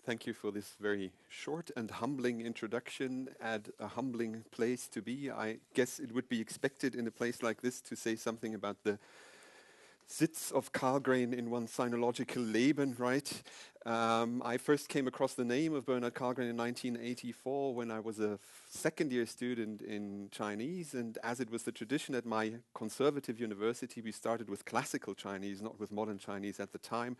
Thank you for this very short and humbling introduction at a humbling place to be. I guess it would be expected in a place like this to say something about the Sitz of Karlgren in one's sinological Leben, right? I first came across the name of Bernhard Karlgren in 1984 when I was a second year student in Chinese. And as it was the tradition at my conservative university, we started with classical Chinese, not with modern Chinese at the time.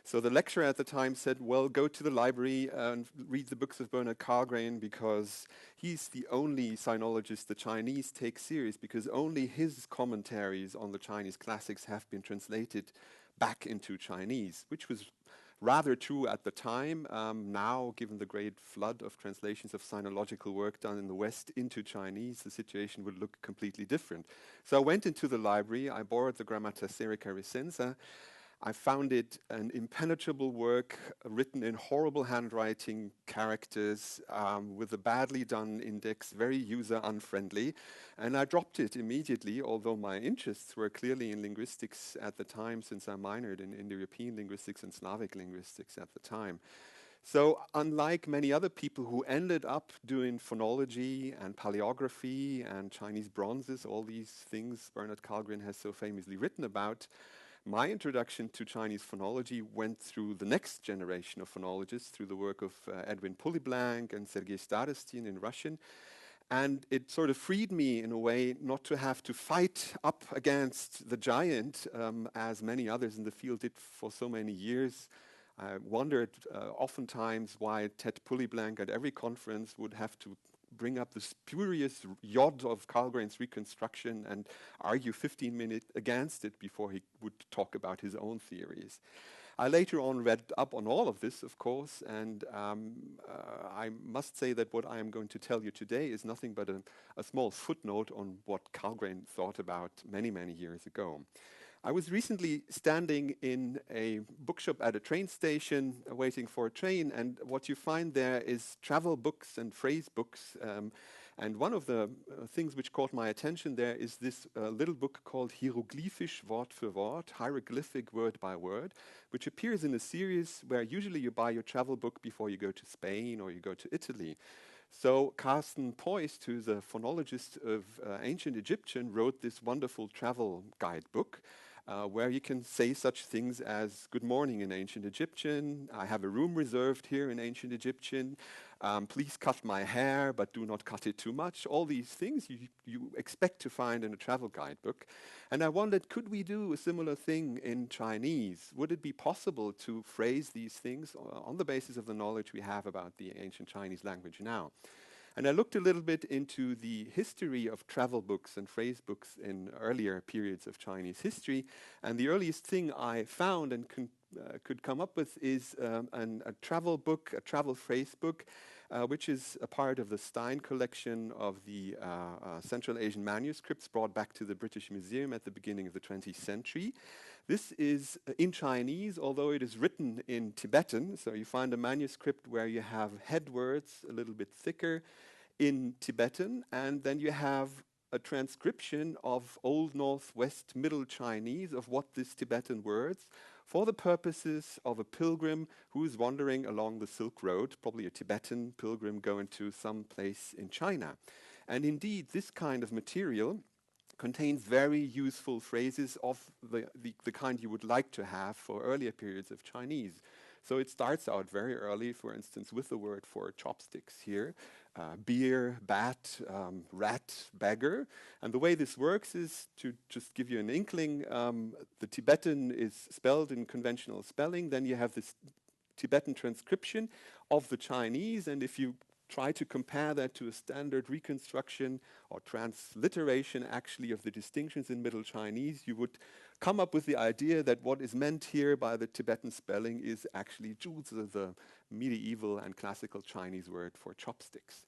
So the lecturer at the time said, well, go to the library and read the books of Bernhard Karlgren because he's the only sinologist the Chinese take serious, because only his commentaries on the Chinese classics have been translated back into Chinese, which was rather true at the time. Now, given the great flood of translations of sinological work done in the West into Chinese, the situation would look completely different. So I went into the library, I borrowed the Grammata Serica Recensa. I found it an impenetrable work written in horrible handwriting characters with a badly done index, very user unfriendly. And I dropped it immediately, although my interests were clearly in linguistics at the time, since I minored in Indo-European linguistics and Slavic linguistics at the time. So unlike many other people who ended up doing phonology and paleography and Chinese bronzes, all these things Bernhard Karlgren has so famously written about, my introduction to Chinese phonology went through the next generation of phonologists, through the work of Edwin Polyblanc and Sergei Starostin in Russian. And it sort of freed me in a way not to have to fight up against the giant, as many others in the field did for so many years. I wondered oftentimes why Ted Polyblanc at every conference would have to bring up the spurious yod of Karlgren's reconstruction and argue 15 minutes against it before he would talk about his own theories. I later on read up on all of this, of course, and I must say that what I am going to tell you today is nothing but a small footnote on what Karlgren thought about many, many years ago. I was recently standing in a bookshop at a train station waiting for a train, and what you find there is travel books and phrase books. And one of the things which caught my attention there is this little book called Hieroglyphisch Wort für Wort, hieroglyphic word by word, which appears in a series where usually you buy your travel book before you go to Spain or you go to Italy. So Carsten Poist, who's a phonologist of ancient Egyptian, wrote this wonderful travel guidebook where you can say such things as good morning in ancient Egyptian, I have a room reserved here in ancient Egyptian, please cut my hair but do not cut it too much. All these things you expect to find in a travel guidebook. And I wondered, could we do a similar thing in Chinese? Would it be possible to phrase these things on the basis of the knowledge we have about the ancient Chinese language now? And I looked a little bit into the history of travel books and phrase books in earlier periods of Chinese history. And the earliest thing I found and could come up with is a travel book, a travel phrase book, which is a part of the Stein collection of the Central Asian manuscripts brought back to the British Museum at the beginning of the 20th century. This is in Chinese, although it is written in Tibetan. So you find a manuscript where you have head words a little bit thicker in Tibetan, and then you have a transcription of Old Northwest Middle Chinese of what this Tibetan words for the purposes of a pilgrim who is wandering along the Silk Road, probably a Tibetan pilgrim going to some place in China. And indeed, this kind of material contains very useful phrases of the kind you would like to have for earlier periods of Chinese. So it starts out very early, for instance, with the word for chopsticks here, beer, bat, rat, beggar. And the way this works is, to just give you an inkling, the Tibetan is spelled in conventional spelling, then you have this Tibetan transcription of the Chinese, and if you try to compare that to a standard reconstruction or transliteration actually of the distinctions in Middle Chinese, you would come up with the idea that what is meant here by the Tibetan spelling is actually zhuzi, the medieval and classical Chinese word for chopsticks.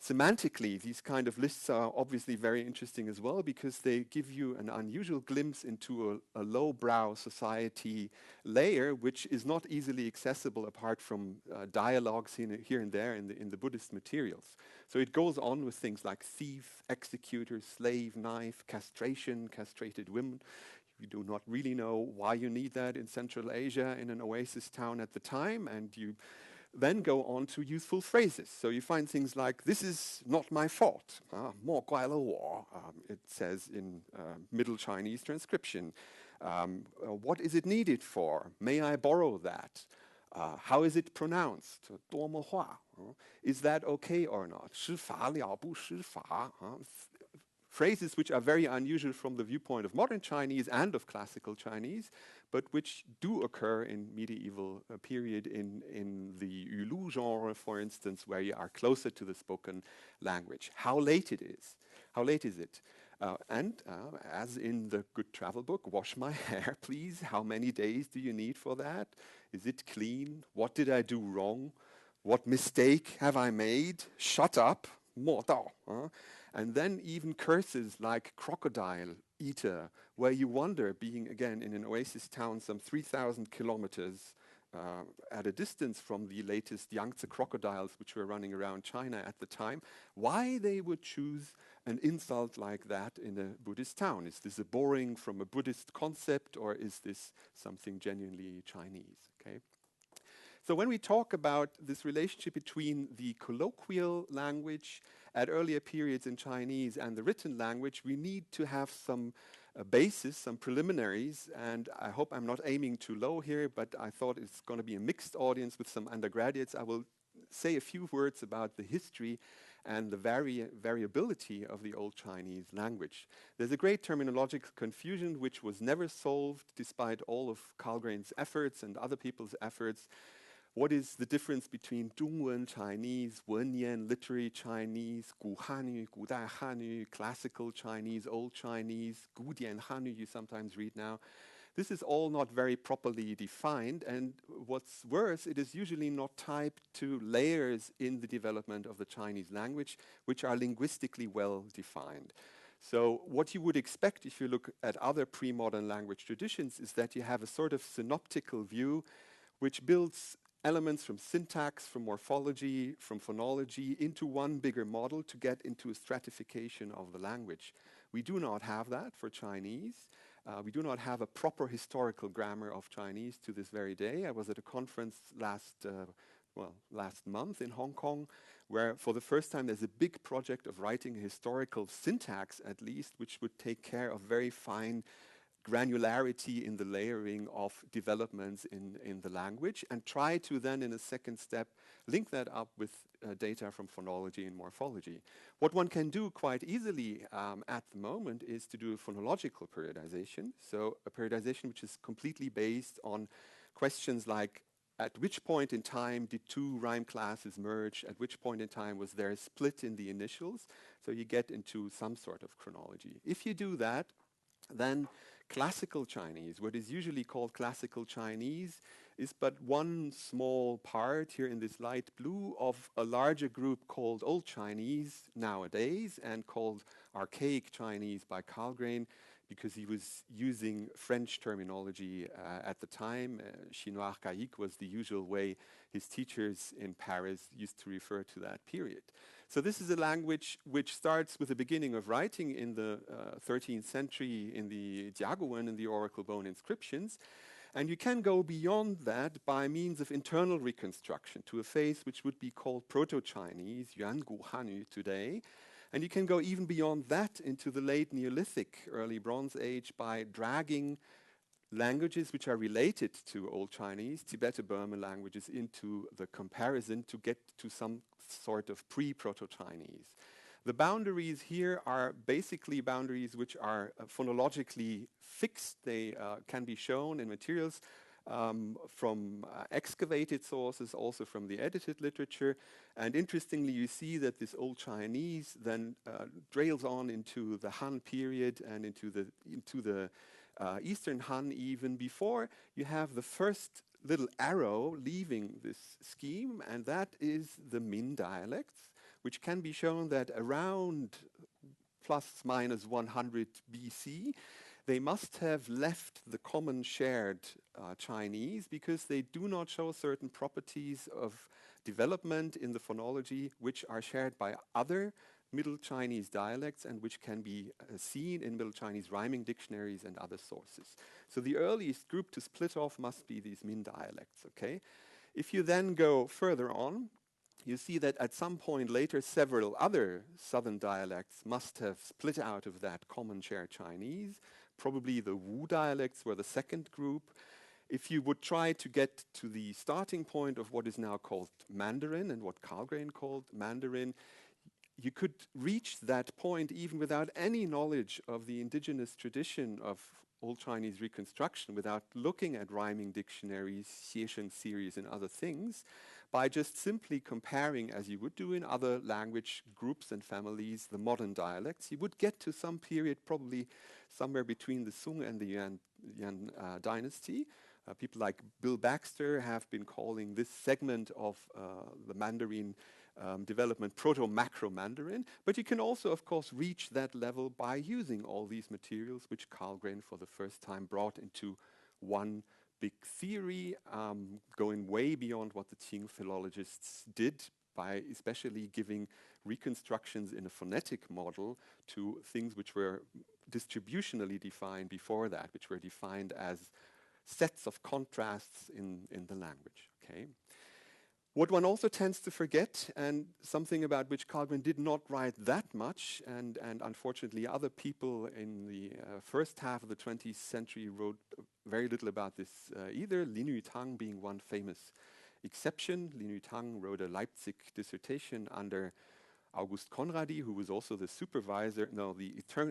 Semantically, these kind of lists are obviously very interesting as well, because they give you an unusual glimpse into a lowbrow society layer, which is not easily accessible apart from dialogues here and there in the Buddhist materials. So it goes on with things like thief, executor, slave, knife, castration, castrated women. You do not really know why you need that in Central Asia in an oasis town at the time, and you then go on to useful phrases. So you find things like, this is not my fault. 莫怪了我, it says in Middle Chinese transcription. What is it needed for? May I borrow that? How is it pronounced? 多么话? Is that okay or not? 施法了不施法? Phrases which are very unusual from the viewpoint of modern Chinese and of classical Chinese, but which do occur in medieval period in the Yulu genre, for instance, where you are closer to the spoken language. How late it is? How late is it? As in the good travel book, wash my hair, please. How many days do you need for that? Is it clean? What did I do wrong? What mistake have I made? Shut up. 莫道. And then even curses like crocodile eater, where you wonder, being again in an oasis town some 3,000 kilometers at a distance from the latest Yangtze crocodiles which were running around China at the time, why they would choose an insult like that in a Buddhist town. Is this a borrowing from a Buddhist concept, or is this something genuinely Chinese? Okay. So when we talk about this relationship between the colloquial language at earlier periods in Chinese and the written language, we need to have some basis, some preliminaries, and I hope I'm not aiming too low here, but I thought it's going to be a mixed audience with some undergraduates. I will say a few words about the history and the variability of the Old Chinese language. There's a great terminological confusion which was never solved despite all of Karlgren's efforts and other people's efforts. What is the difference between Zhongwen Chinese, Wenyan literary Chinese, Gu Hanyu, Gudai Hanyu, classical Chinese, Old Chinese, Gudian Hanyu you sometimes read now? This is all not very properly defined, and what's worse, it is usually not typed to layers in the development of the Chinese language, which are linguistically well defined. So what you would expect if you look at other pre-modern language traditions is that you have a sort of synoptical view which builds elements from syntax, from morphology, from phonology into one bigger model to get into a stratification of the language. We do not have that for Chinese. We do not have a proper historical grammar of Chinese to this very day. I was at a conference last month in Hong Kong, where for the first time there's a big project of writing a historical syntax, at least, which would take care of very fine granularity in the layering of developments in the language, and try to then, in a second step, link that up with data from phonology and morphology. What one can do quite easily at the moment is to do a phonological periodization, so a periodization which is completely based on questions like, at which point in time did two rhyme classes merge? At which point in time was there a split in the initials? So you get into some sort of chronology. If you do that, then classical Chinese, what is usually called classical Chinese, is but one small part here in this light blue of a larger group called Old Chinese nowadays and called Archaic Chinese by Karlgren, because he was using French terminology at the time. Chinois archaïque was the usual way his teachers in Paris used to refer to that period. So this is a language which starts with the beginning of writing in the 13th century in the Jiaguwen and the oracle bone inscriptions. And you can go beyond that by means of internal reconstruction to a phase which would be called Proto-Chinese, Yuangu Hanyu today. And you can go even beyond that into the late Neolithic, early Bronze Age by dragging languages which are related to Old Chinese, Tibeto-Burman languages, into the comparison to get to some sort of pre-Proto-Chinese. The boundaries here are basically boundaries which are phonologically fixed. They can be shown in materials from excavated sources, also from the edited literature. And interestingly, you see that this Old Chinese then trails on into the Han period and into the Eastern Han even before you have the first little arrow leaving this scheme, and that is the Min dialects, which can be shown that around plus minus 100 BC, they must have left the common shared Chinese because they do not show certain properties of development in the phonology which are shared by other Middle Chinese dialects and which can be seen in Middle Chinese rhyming dictionaries and other sources. So the earliest group to split off must be these Min dialects, okay? If you then go further on, you see that at some point later, several other southern dialects must have split out of that common shared Chinese. Probably the Wu dialects were the second group. If you would try to get to the starting point of what is now called Mandarin and what Karlgren called Mandarin, you could reach that point even without any knowledge of the indigenous tradition of Old Chinese reconstruction, without looking at rhyming dictionaries, Xiesheng series, and other things, by just simply comparing, as you would do in other language groups and families, the modern dialects. You would get to some period, probably somewhere between the Sung and the Yuan dynasty. People like Bill Baxter have been calling this segment of the Mandarin development Proto-Macro-Mandarin, but you can also, of course, reach that level by using all these materials which Karlgren for the first time brought into one big theory, going way beyond what the Qing philologists did by especially giving reconstructions in a phonetic model to things which were distributionally defined before that, which were defined as sets of contrasts in the language. Okay. What one also tends to forget, and something about which Karlgren did not write that much, and unfortunately other people in the first half of the 20th century wrote very little about this either, Lin Yutang being one famous exception. Lin Yutang wrote a Leipzig dissertation under August Conradi, who was also the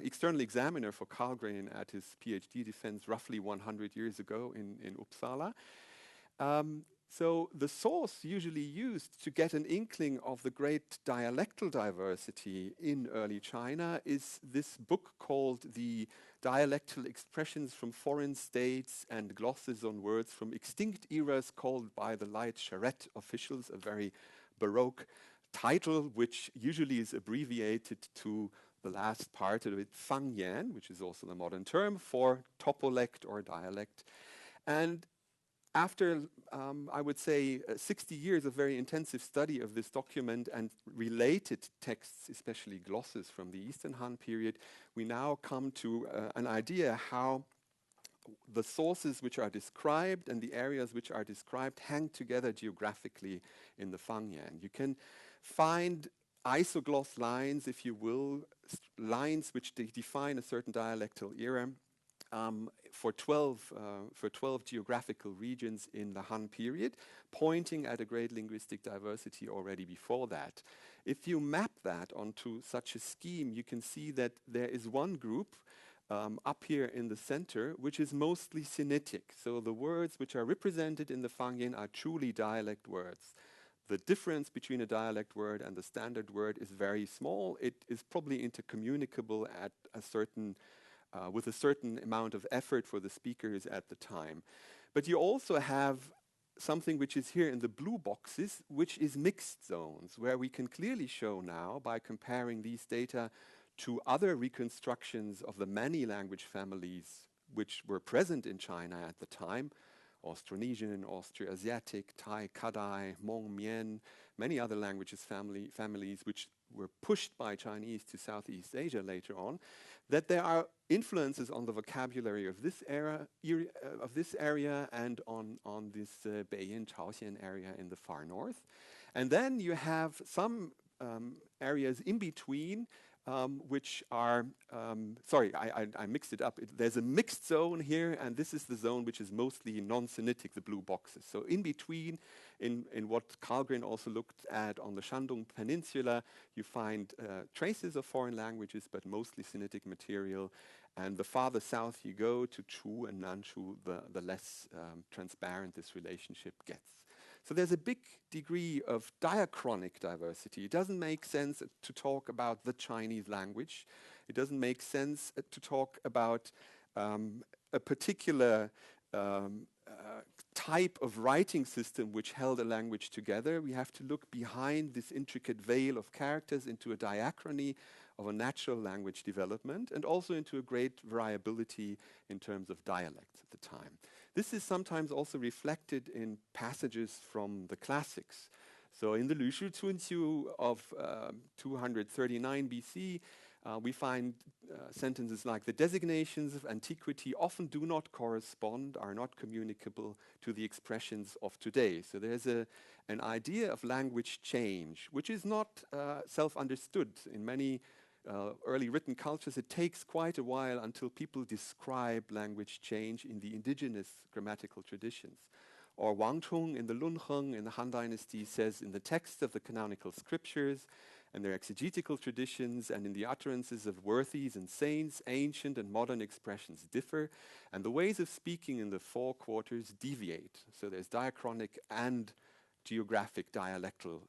external examiner for Karlgren at his PhD defense roughly 100 years ago in Uppsala. So the source usually used to get an inkling of the great dialectal diversity in early China is this book called The Dialectal Expressions from Foreign States and Glosses on Words from Extinct Eras, called by the light charrette officials, a very Baroque title, which usually is abbreviated to the last part of it, Fangyan, which is also the modern term for topolect or dialect. And after, I would say, 60 years of very intensive study of this document and related texts, especially glosses from the Eastern Han period, we now come to an idea how the sources which are described and the areas which are described hang together geographically in the Fangyan. You can find isogloss lines, if you will, lines which define a certain dialectal era, for 12 geographical regions in the Han period, pointing at a great linguistic diversity already before that. If you map that onto such a scheme, you can see that there is one group up here in the center, which is mostly Sinitic. So the words which are represented in the Fangyan are truly dialect words. The difference between a dialect word and the standard word is very small. It is probably intercommunicable at a certain with a certain amount of effort for the speakers at the time. But you also have something which is here in the blue boxes, which is mixed zones, where we can clearly show now, by comparing these data to other reconstructions of the many language families which were present in China at the time, Austronesian, Austroasiatic, Thai, Kadai, Hmong, Mien, many other languages families which were pushed by Chinese to Southeast Asia later on, that there are influences on the vocabulary of this area and on this Beiyin, Chaoxian area in the far north. And then you have some areas in between which are, I mixed it up. There's a mixed zone here, and this is the zone which is mostly non-Sinitic, the blue boxes. So in between, in what Karlgren also looked at on the Shandong Peninsula, you find traces of foreign languages, but mostly Sinitic material. And the farther south you go to Chu and Nanchu, the less transparent this relationship gets. So there's a big degree of diachronic diversity. It doesn't make sense to talk about the Chinese language. It doesn't make sense to talk about a particular type of writing system which held a language together. We have to look behind this intricate veil of characters into a diachrony of a natural language development, and also into a great variability in terms of dialects at the time. This is sometimes also reflected in passages from the classics. So in the Lü Shi Cunqiu of 239 BC, We find sentences like the designations of antiquity often do not correspond, are not communicable to the expressions of today. So there's an idea of language change, which is not self-understood. In many early written cultures, it takes quite a while until people describe language change in the indigenous grammatical traditions. Or Wang Chung in the Lunheng in the Han Dynasty says, in the text of the canonical scriptures and their exegetical traditions and in the utterances of worthies and saints, ancient and modern expressions differ, and the ways of speaking in the four quarters deviate. So there's diachronic and geographic dialectal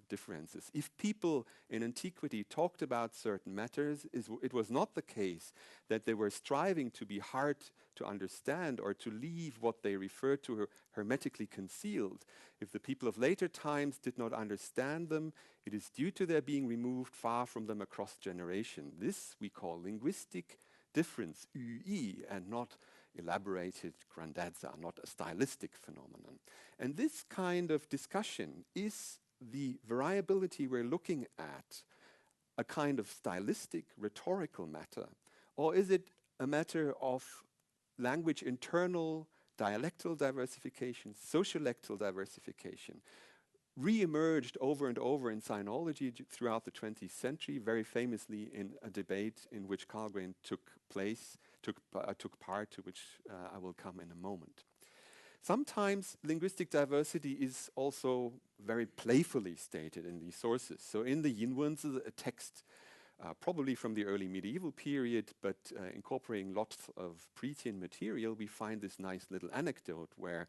differences. If people in antiquity talked about certain matters, it was not the case that they were striving to be hard to understand or to leave what they referred to hermetically concealed. If the people of later times did not understand them, it is due to their being removed far from them across generation. This we call linguistic difference, UI, and not elaborated grandezza, not a stylistic phenomenon. And this kind of discussion, is the variability we're looking at a kind of stylistic, rhetorical matter, or is it a matter of language internal, dialectal diversification, sociolectal diversification, re-emerged over and over in sinology throughout the 20th century, very famously in a debate in which Karlgren took part, to which I will come in a moment. Sometimes linguistic diversity is also very playfully stated in these sources. So in the Yinwenzi, a text probably from the early medieval period, but incorporating lots of pre-Tian material, we find this nice little anecdote where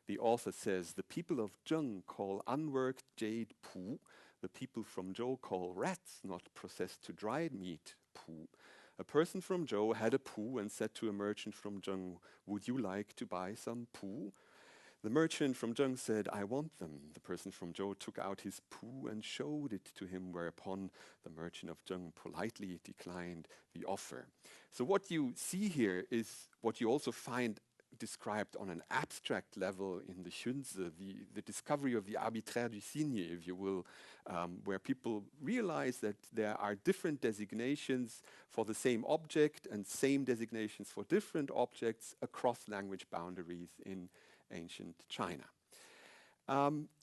the author says, the people of Zheng call unworked jade pu, the people from Zhou call rats not processed to dried meat pu. A person from Zhou had a pu and said to a merchant from Zheng, would you like to buy some pu? The merchant from Zheng said, I want them. The person from Zhou took out his pu and showed it to him, whereupon the merchant of Zheng politely declined the offer. So what you see here is what you also find described on an abstract level in the Xunzi, the discovery of the arbitraire du signe, if you will, where people realize that there are different designations for the same object and same designations for different objects across language boundaries in ancient China.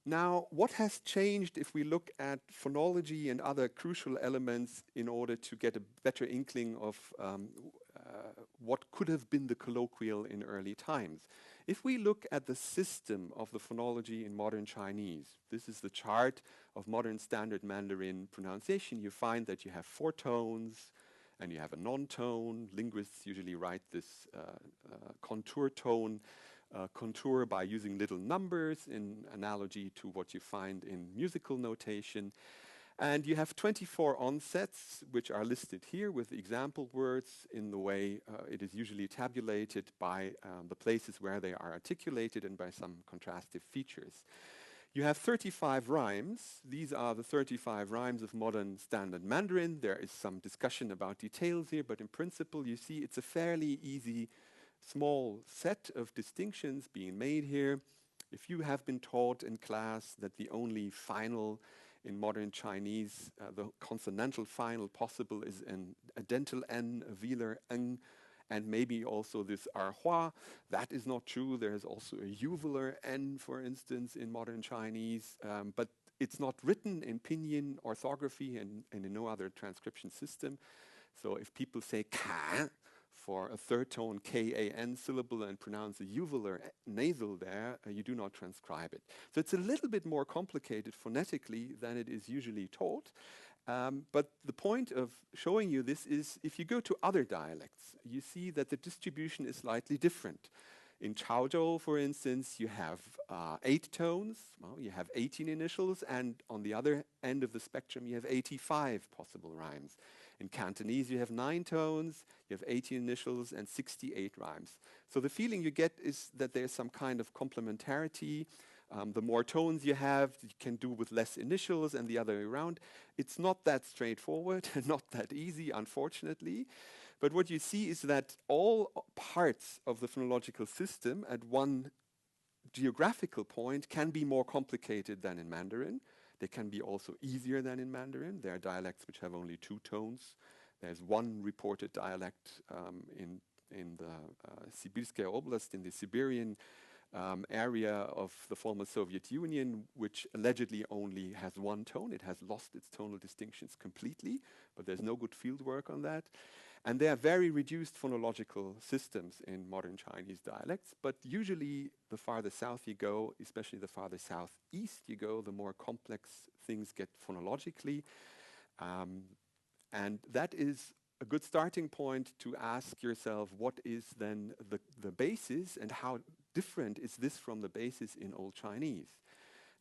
Now, what has changed if we look at phonology and other crucial elements in order to get a better inkling of what could have been the colloquial in early times? If we look at the system of the phonology in modern Chinese, this is the chart of modern standard Mandarin pronunciation, you find that you have 4 tones and you have a non-tone. Linguists usually write this contour tone contour by using little numbers in analogy to what you find in musical notation. And you have 24 onsets, which are listed here with example words in the way it is usually tabulated by the places where they are articulated and by some contrastive features. You have 35 rhymes. These are the 35 rhymes of modern standard Mandarin. There is some discussion about details here, but in principle, you see it's a fairly easy small set of distinctions being made here. If you have been taught in class that the only final in modern Chinese, the consonantal final possible is a dental N, a velar Ng, and maybe also this Erhua. That is not true. There is also a uvular N, for instance, in modern Chinese, but it's not written in pinyin orthography and in no other transcription system. So if people say ka for a third tone K-A-N syllable and pronounce a uvular nasal there, you do not transcribe it. So it's a little bit more complicated phonetically than it is usually taught. But the point of showing you this is if you go to other dialects, you see that the distribution is slightly different. In Chaozhou, for instance, you have 8 tones, well, you have 18 initials, and on the other end of the spectrum, you have 85 possible rhymes. In Cantonese, you have 9 tones, you have 18 initials, and 68 rhymes. So the feeling you get is that there's some kind of complementarity. The more tones you have, you can do with less initials and the other way around. It's not that straightforward and not that easy, unfortunately. But what you see is that all parts of the phonological system at one geographical point can be more complicated than in Mandarin. They can be also easier than in Mandarin. There are dialects which have only 2 tones. There's one reported dialect in the Sibirskaya Oblast, in the Siberian area of the former Soviet Union, which allegedly only has one tone. It has lost its tonal distinctions completely, but there's no good field work on that. And there are very reduced phonological systems in modern Chinese dialects, but usually the farther south you go, especially the farther southeast you go, the more complex things get phonologically. And that is a good starting point to ask yourself, what is then the basis, and how different is this from the basis in Old Chinese?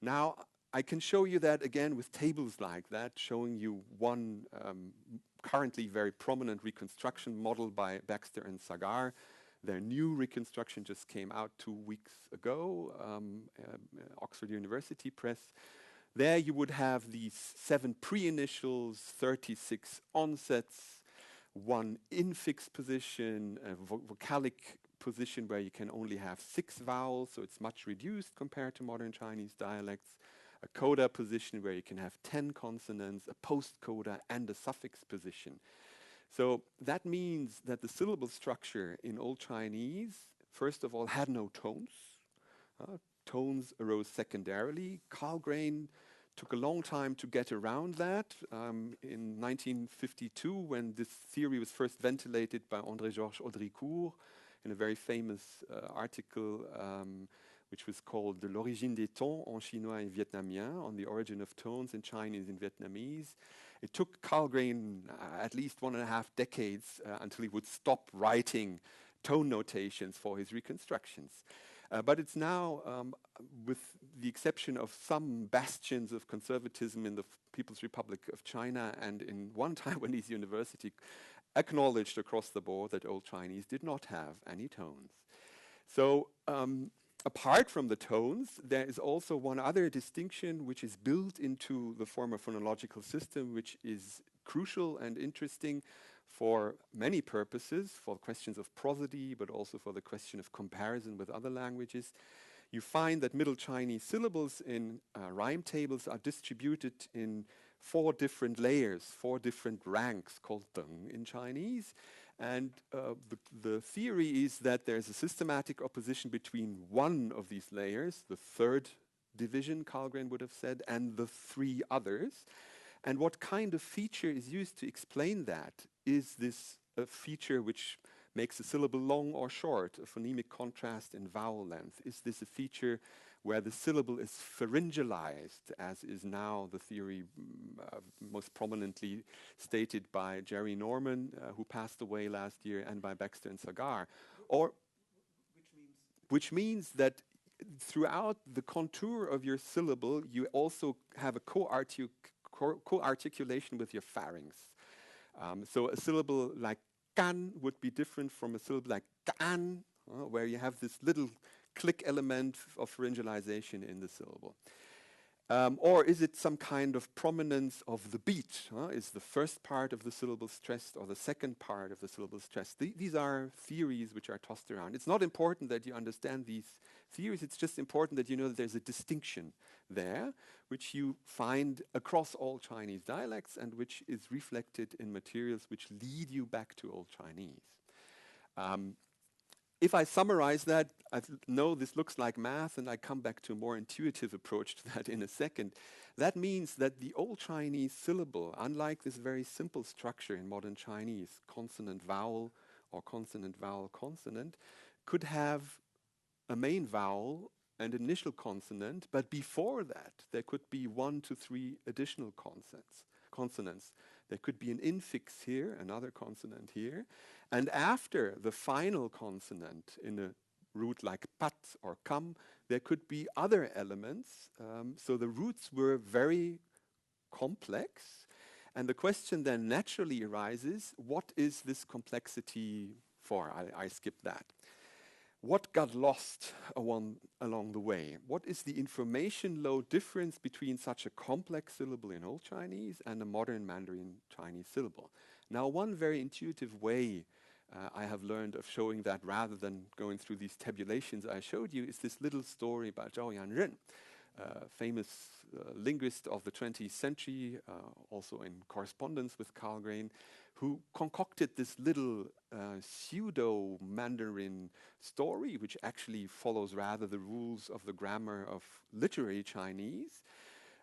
Now, I can show you that again with tables like that, showing you one currently very prominent reconstruction model by Baxter and Sagar. Their new reconstruction just came out 2 weeks ago, Oxford University Press. There you would have these 7 pre-initials, 36 onsets, 1 infix position, a vocalic position where you can only have 6 vowels, so it's much reduced compared to modern Chinese dialects, a coda position where you can have 10 consonants, a post-coda, and a suffix position. So that means that the syllable structure in Old Chinese, first of all, had no tones. Tones arose secondarily. Karlgren took a long time to get around that. In 1952, when this theory was first ventilated by André-Georges Audricourt in a very famous article which was called De l'origine des tons en chinois et vietnamien, on the origin of tones in Chinese and Vietnamese. It took Karlgren at least 1.5 decades until he would stop writing tone notations for his reconstructions. But it's now, with the exception of some bastions of conservatism in the People's Republic of China and in one Taiwanese university, acknowledged across the board that Old Chinese did not have any tones. So apart from the tones, there is also one other distinction which is built into the former phonological system, which is crucial and interesting for many purposes, for questions of prosody, but also for the question of comparison with other languages. You find that Middle Chinese syllables in rhyme tables are distributed in 4 different layers, 4 different ranks called deng in Chinese. And the theory is that there's a systematic opposition between one of these layers, the 3rd division, Karlgren would have said, and the 3 others. And what kind of feature is used to explain that? Is this a feature which makes a syllable long or short, a phonemic contrast in vowel length? Is this a feature where the syllable is pharyngalized, as is now the theory most prominently stated by Jerry Norman, who passed away last year, and by Baxter and Sagar? Or which means that throughout the contour of your syllable, you also have a co-articulation with your pharynx. So a syllable like kan would be different from a syllable like kan, where you have this little click element of pharyngalization in the syllable. Or is it some kind of prominence of the beat? Is the first part of the syllable stressed or the second part of the syllable stressed? These are theories which are tossed around. It's not important that you understand these theories, it's just important that you know that there's a distinction there, which you find across all Chinese dialects and which is reflected in materials which lead you back to Old Chinese. If I summarize that, I know this looks like math, and I come back to a more intuitive approach to that in a second. That means that the Old Chinese syllable, unlike this very simple structure in modern Chinese, consonant-vowel or consonant-vowel-consonant, could have a main vowel and initial consonant, but before that, there could be 1 to 3 additional consonants. There could be an infix here, another consonant here, and after the final consonant in a root like pat or kam, there could be other elements. So the roots were very complex, and the question then naturally arises, what is this complexity for? I skipped that. What got lost along the way? What is the information load difference between such a complex syllable in Old Chinese and a modern Mandarin Chinese syllable? Now, one very intuitive way I have learned of showing that, rather than going through these tabulations I showed you, is this little story by Zhao Yanren, famous linguist of the 20th century, also in correspondence with Karlgren, who concocted this little pseudo Mandarin story, which actually follows rather the rules of the grammar of literary Chinese.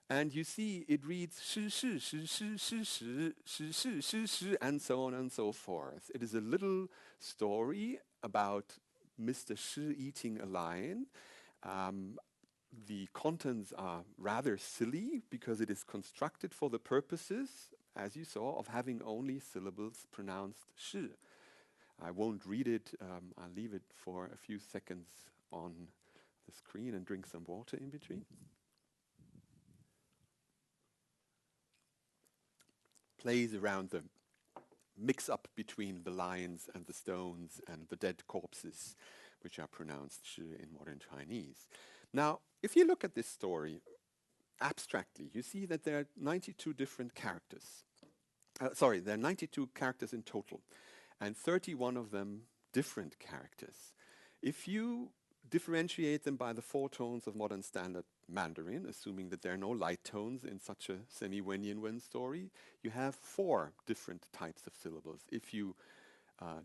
And you see it reads shi shi shi shi shi shi shi shi shi shi, and so on and so forth. It is a little story about Mr. Shi eating a lion. The contents are rather silly because it is constructed for the purposes, as you saw, of having only syllables pronounced shi. I won't read it. I'll leave it for a few seconds on the screen and drink some water in between. Plays around the mix-up between the lions and the stones and the dead corpses, which are pronounced shi in modern Chinese. Now, if you look at this story abstractly, you see that there are 92 different characters. There are 92 characters in total, and 31 of them different characters. If you differentiate them by the 4 tones of modern standard Mandarin, assuming that there are no light tones in such a semi-Wenyan Wen story, you have 4 different types of syllables. If you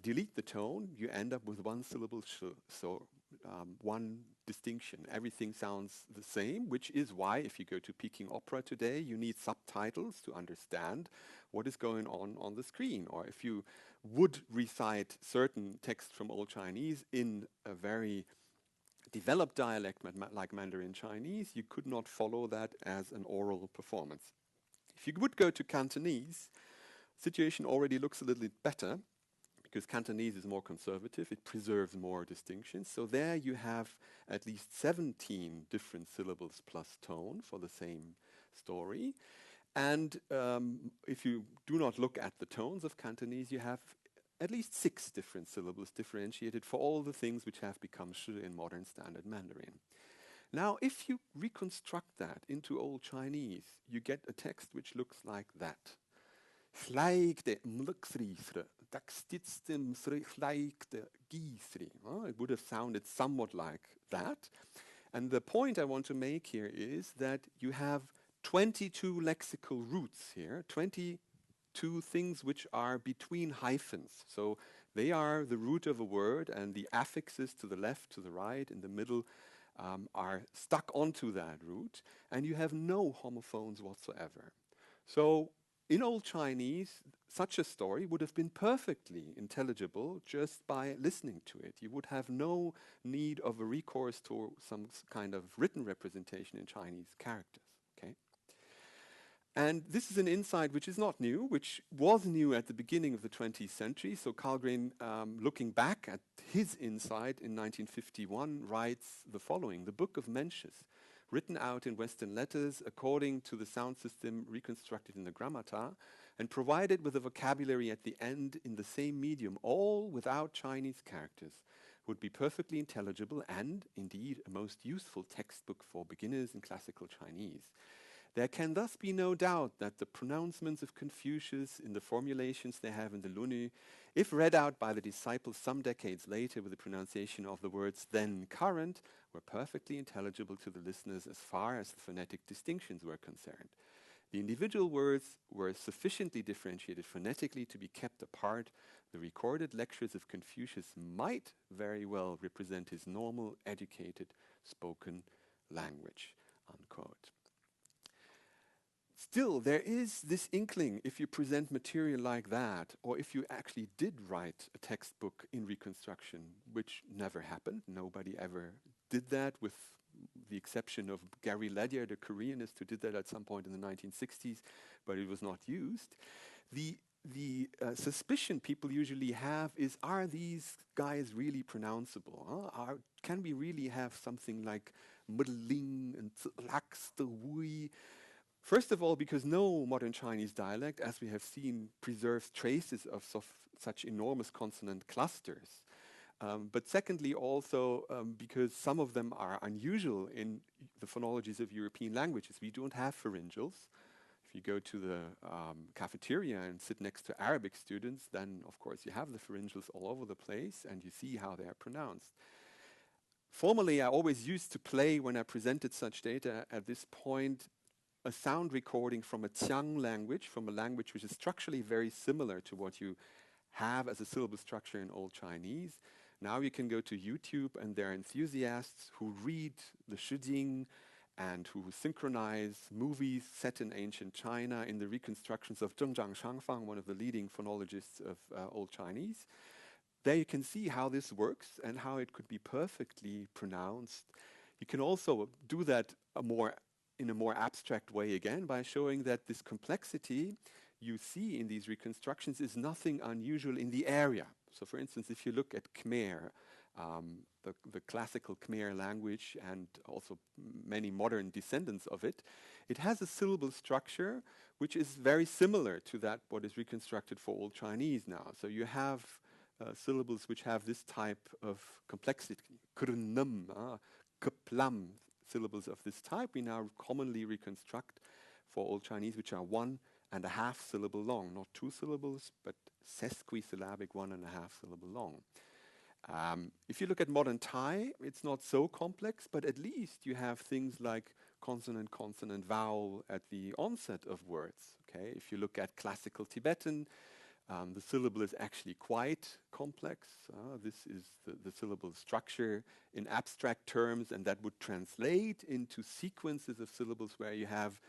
delete the tone, you end up with 1 syllable sh, so 1 distinction. Everything sounds the same, which is why if you go to Peking Opera today, you need subtitles to understand what is going on the screen. Or if you would recite certain text from Old Chinese in a very developed dialect like Mandarin Chinese, you could not follow that as an oral performance. If you would go to Cantonese, the situation already looks a little bit better because Cantonese is more conservative, it preserves more distinctions. So there you have at least 17 different syllables plus tone for the same story. And if you do not look at the tones of Cantonese, you have at least 6 different syllables differentiated for all the things which have become shi in modern standard Mandarin. Now, if you reconstruct that into Old Chinese, you get a text which looks like that. It would have sounded somewhat like that. And the point I want to make here is that you have 22 lexical roots here, 22 things which are between hyphens. So they are the root of a word, and the affixes to the left, to the right, in the middle are stuck onto that root, and you have no homophones whatsoever. So in Old Chinese, such a story would have been perfectly intelligible just by listening to it. You would have no need of a recourse to some kind of written representation in Chinese characters. Okay? And this is an insight which is not new, which was new at the beginning of the 20th century. So Karlgren, looking back at his insight in 1951, writes the following: "The Book of Mencius, written out in Western letters according to the sound system reconstructed in the grammata, and provided with a vocabulary at the end in the same medium, all without Chinese characters, would be perfectly intelligible and, indeed, a most useful textbook for beginners in classical Chinese. There can thus be no doubt that the pronouncements of Confucius in the formulations they have in the Lunü, if read out by the disciples some decades later with the pronunciation of the words then current, were perfectly intelligible to the listeners as far as the phonetic distinctions were concerned. The individual words were sufficiently differentiated phonetically to be kept apart. The recorded lectures of Confucius might very well represent his normal, educated, spoken language," unquote. Still, there is this inkling, if you present material like that, or if you actually did write a textbook in reconstruction, which never happened, nobody ever did that, with the exception of Gary Ledyard, the Koreanist, who did that at some point in the 1960s, but it was not used. The suspicion people usually have is, are these guys really pronounceable? Huh? Can we really have something like Mumbling and Wui? First of all, because no modern Chinese dialect, as we have seen, preserves traces of such enormous consonant clusters. But secondly, also because some of them are unusual in the phonologies of European languages. We don't have pharyngals. If you go to the cafeteria and sit next to Arabic students, then of course you have the pharyngals all over the place and you see how they are pronounced. Formerly, I always used to play when I presented such data at this point a sound recording from a Qiang language, from a language which is structurally very similar to what you have as a syllable structure in Old Chinese. Now you can go to YouTube, and there are enthusiasts who read the Shijing and who synchronize movies set in ancient China in the reconstructions of Zhengzhang Shangfang, one of the leading phonologists of Old Chinese. There you can see how this works and how it could be perfectly pronounced. You can also do that in a more abstract way again by showing that this complexity you see in these reconstructions is nothing unusual in the area. So for instance, if you look at Khmer, the classical Khmer language and also many modern descendants of it, it has a syllable structure which is very similar to that what is reconstructed for Old Chinese now. So you have syllables which have this type of complexity. Krnum, kplam, syllables of this type we now commonly reconstruct for Old Chinese, which are 1.5 syllable long, not 2 syllables, but sesquisyllabic 1.5 syllable long. If you look at modern Thai, it's not so complex, but at least you have things like consonant, consonant, vowel at the onset of words. Okay, if you look at classical Tibetan, the syllable is actually quite complex. This is the syllable structure in abstract terms, and that would translate into sequences of syllables where you have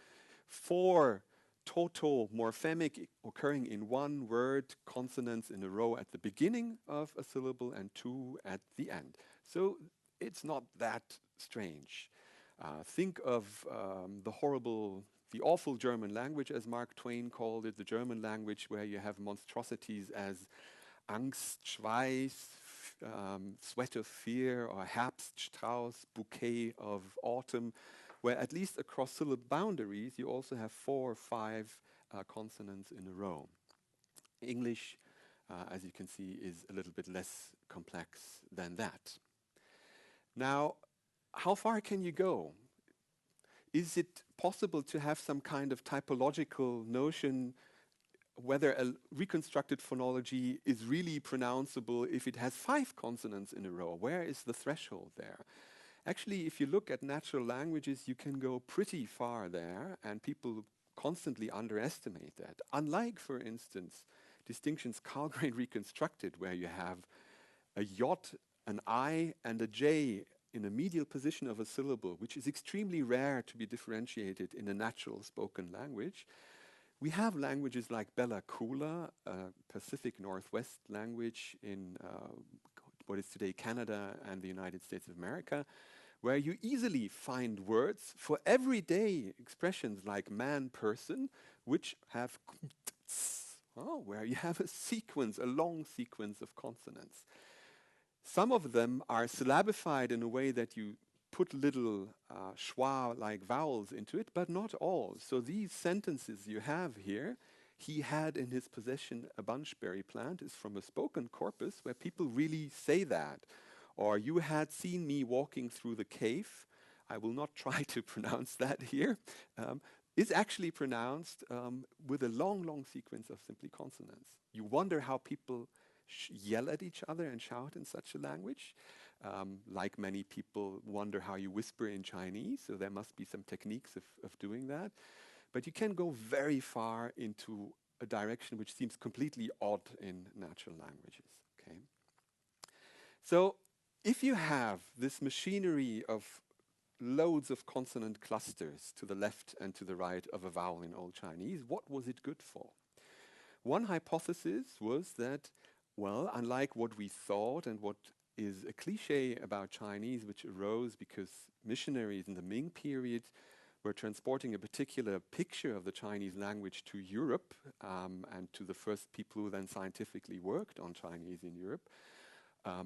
4 total morphemic occurring in one word consonants in a row at the beginning of a syllable and 2 at the end. So it's not that strange. Think of the awful German language, as Mark Twain called it, the German language where you have monstrosities as Angst, Schweiß, sweat of fear, or Herbststrauß, bouquet of autumn, where at least across syllable boundaries you also have 4 or 5 consonants in a row. English, as you can see, is a little bit less complex than that. Now, how far can you go? Is it possible to have some kind of typological notion whether a reconstructed phonology is really pronounceable if it has 5 consonants in a row? Where is the threshold there? Actually, if you look at natural languages, you can go pretty far there, and people constantly underestimate that. Unlike, for instance, distinctions Karlgren reconstructed, where you have a J, an I, and a J in a medial position of a syllable, which is extremely rare to be differentiated in a natural spoken language. We have languages like Bella Coola, a Pacific Northwest language in what is today Canada and the United States of America, where you easily find words for everyday expressions like man, person, which have where you have a long sequence of consonants. Some of them are syllabified in a way that you put little schwa-like vowels into it, but not all. So these sentences you have here, he had in his possession a bunchberry plant, is from a spoken corpus where people really say that. Or you had seen me walking through the cave. I will not try to pronounce that here. Is actually pronounced with a long, long sequence of simply consonants. You wonder how people yell at each other and shout in such a language. Like many people wonder how you whisper in Chinese, so there must be some techniques of doing that. But you can go very far into a direction which seems completely odd in natural languages. Okay. So if you have this machinery of loads of consonant clusters to the left and to the right of a vowel in Old Chinese, what was it good for? One hypothesis was that, well, unlike what we thought and what is a cliche about Chinese, which arose because missionaries in the Ming period were transporting a particular picture of the Chinese language to Europe and to the first people who then scientifically worked on Chinese in Europe.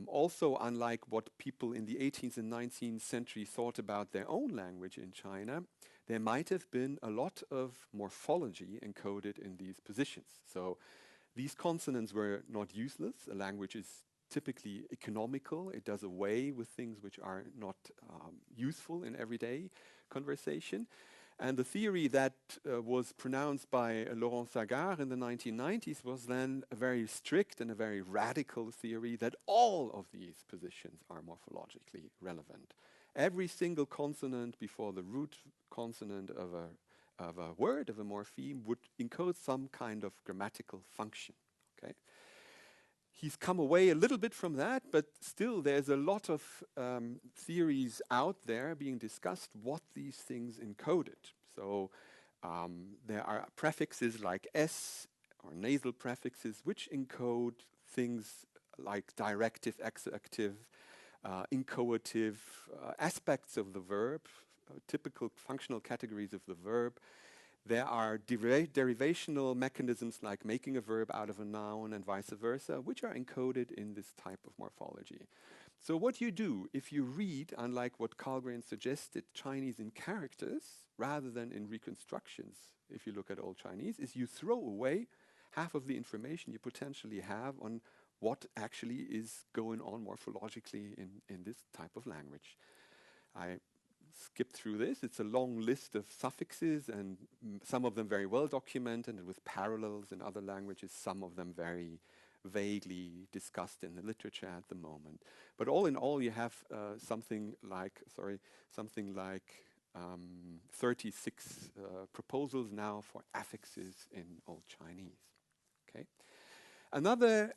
Also, unlike what people in the 18th and 19th century thought about their own language in China, there might have been a lot of morphology encoded in these positions. So these consonants were not useless. A language is typically economical. It does away with things which are not useful in everyday conversation. And the theory that was pronounced by Laurent Sagard in the 1990s was then a very strict and a very radical theory that all of these positions are morphologically relevant. Every single consonant before the root consonant of of a word, of a morpheme, would encode some kind of grammatical function. Okay. He's come away a little bit from that, but still there's a lot of theories out there being discussed what these things encoded. So there are prefixes like S or nasal prefixes which encode things like directive, exertive, inchoative aspects of the verb, typical functional categories of the verb. There are derivational mechanisms like making a verb out of a noun and vice versa, which are encoded in this type of morphology. So what you do if you read, unlike what Karlgren suggested, Chinese in characters rather than in reconstructions, if you look at Old Chinese, is you throw away half of the information you potentially have on what actually is going on morphologically in this type of language. I skipped through this. It's a long list of suffixes, and some of them very well documented and with parallels in other languages, some of them very vaguely discussed in the literature at the moment. But all in all, you have something like 36 proposals now for affixes in Old Chinese. Okay. Another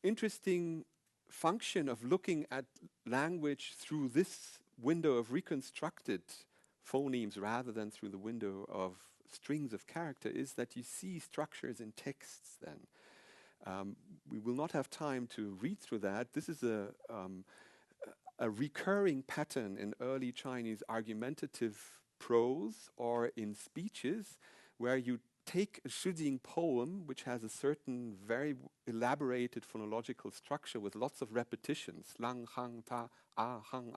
interesting function of looking at language through this window of reconstructed phonemes rather than through the window of strings of character is that you see structures in texts then. We will not have time to read through that. This is a recurring pattern in early Chinese argumentative prose or in speeches where you take a Shijing poem, which has a certain very elaborated phonological structure with lots of repetitions, lang, hang, ta, hang,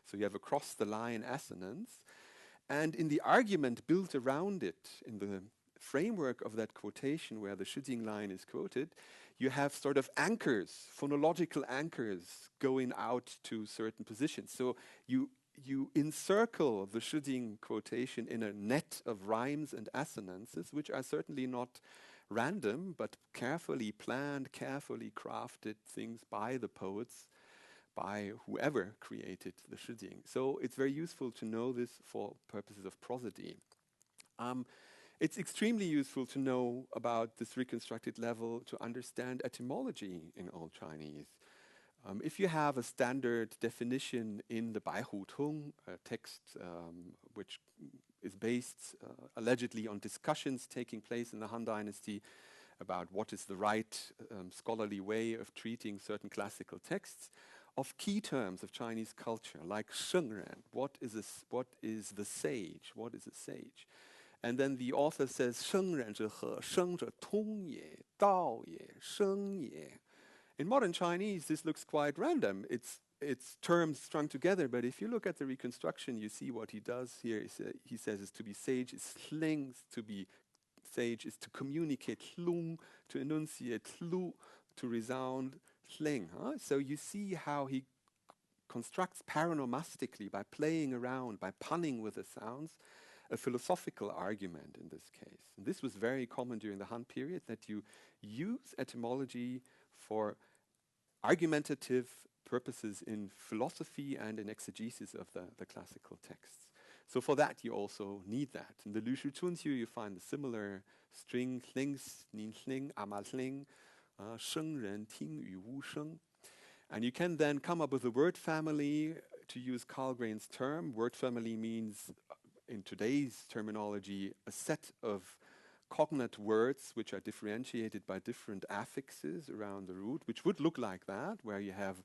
so you have across the line assonance, and in the argument built around it, in the framework of that quotation where the Shijing line is quoted, you have sort of anchors, phonological anchors going out to certain positions. So you encircle the Shijing quotation in a net of rhymes and assonances, which are certainly not random, but carefully planned, carefully crafted things by the poets, by whoever created the Shijing. So it's very useful to know this for purposes of prosody. It's extremely useful to know about this reconstructed level to understand etymology in Old Chinese. If you have a standard definition in the Baihu Tung, a text which is based allegedly on discussions taking place in the Han Dynasty about what is the right scholarly way of treating certain classical texts, of key terms of Chinese culture, like shengren, what is the sage, what is a sage? And then the author says, shengren zhe he, sheng zhe tong ye, dao ye, sheng ye. In modern Chinese, this looks quite random. It's terms strung together, but if you look at the reconstruction, you see what he does here. He says is to be sage is hling, to be sage is to communicate, hlung, to enunciate, hlu, to resound, hling. So you see how he constructs paronomastically, by playing around, by punning with the sounds, a philosophical argument in this case. And this was very common during the Han period, that you use etymology for argumentative purposes in philosophy and in exegesis of the classical texts. So for that, you also need that. In the Lü Shu Chunqiu, you find the similar string, hlings, nin hling, ama hling, sheng ren, ting yu wu sheng. And you can then come up with a word family, to use Karlgren's term. Word family means, in today's terminology, a set of cognate words which are differentiated by different affixes around the root, which would look like that, where you have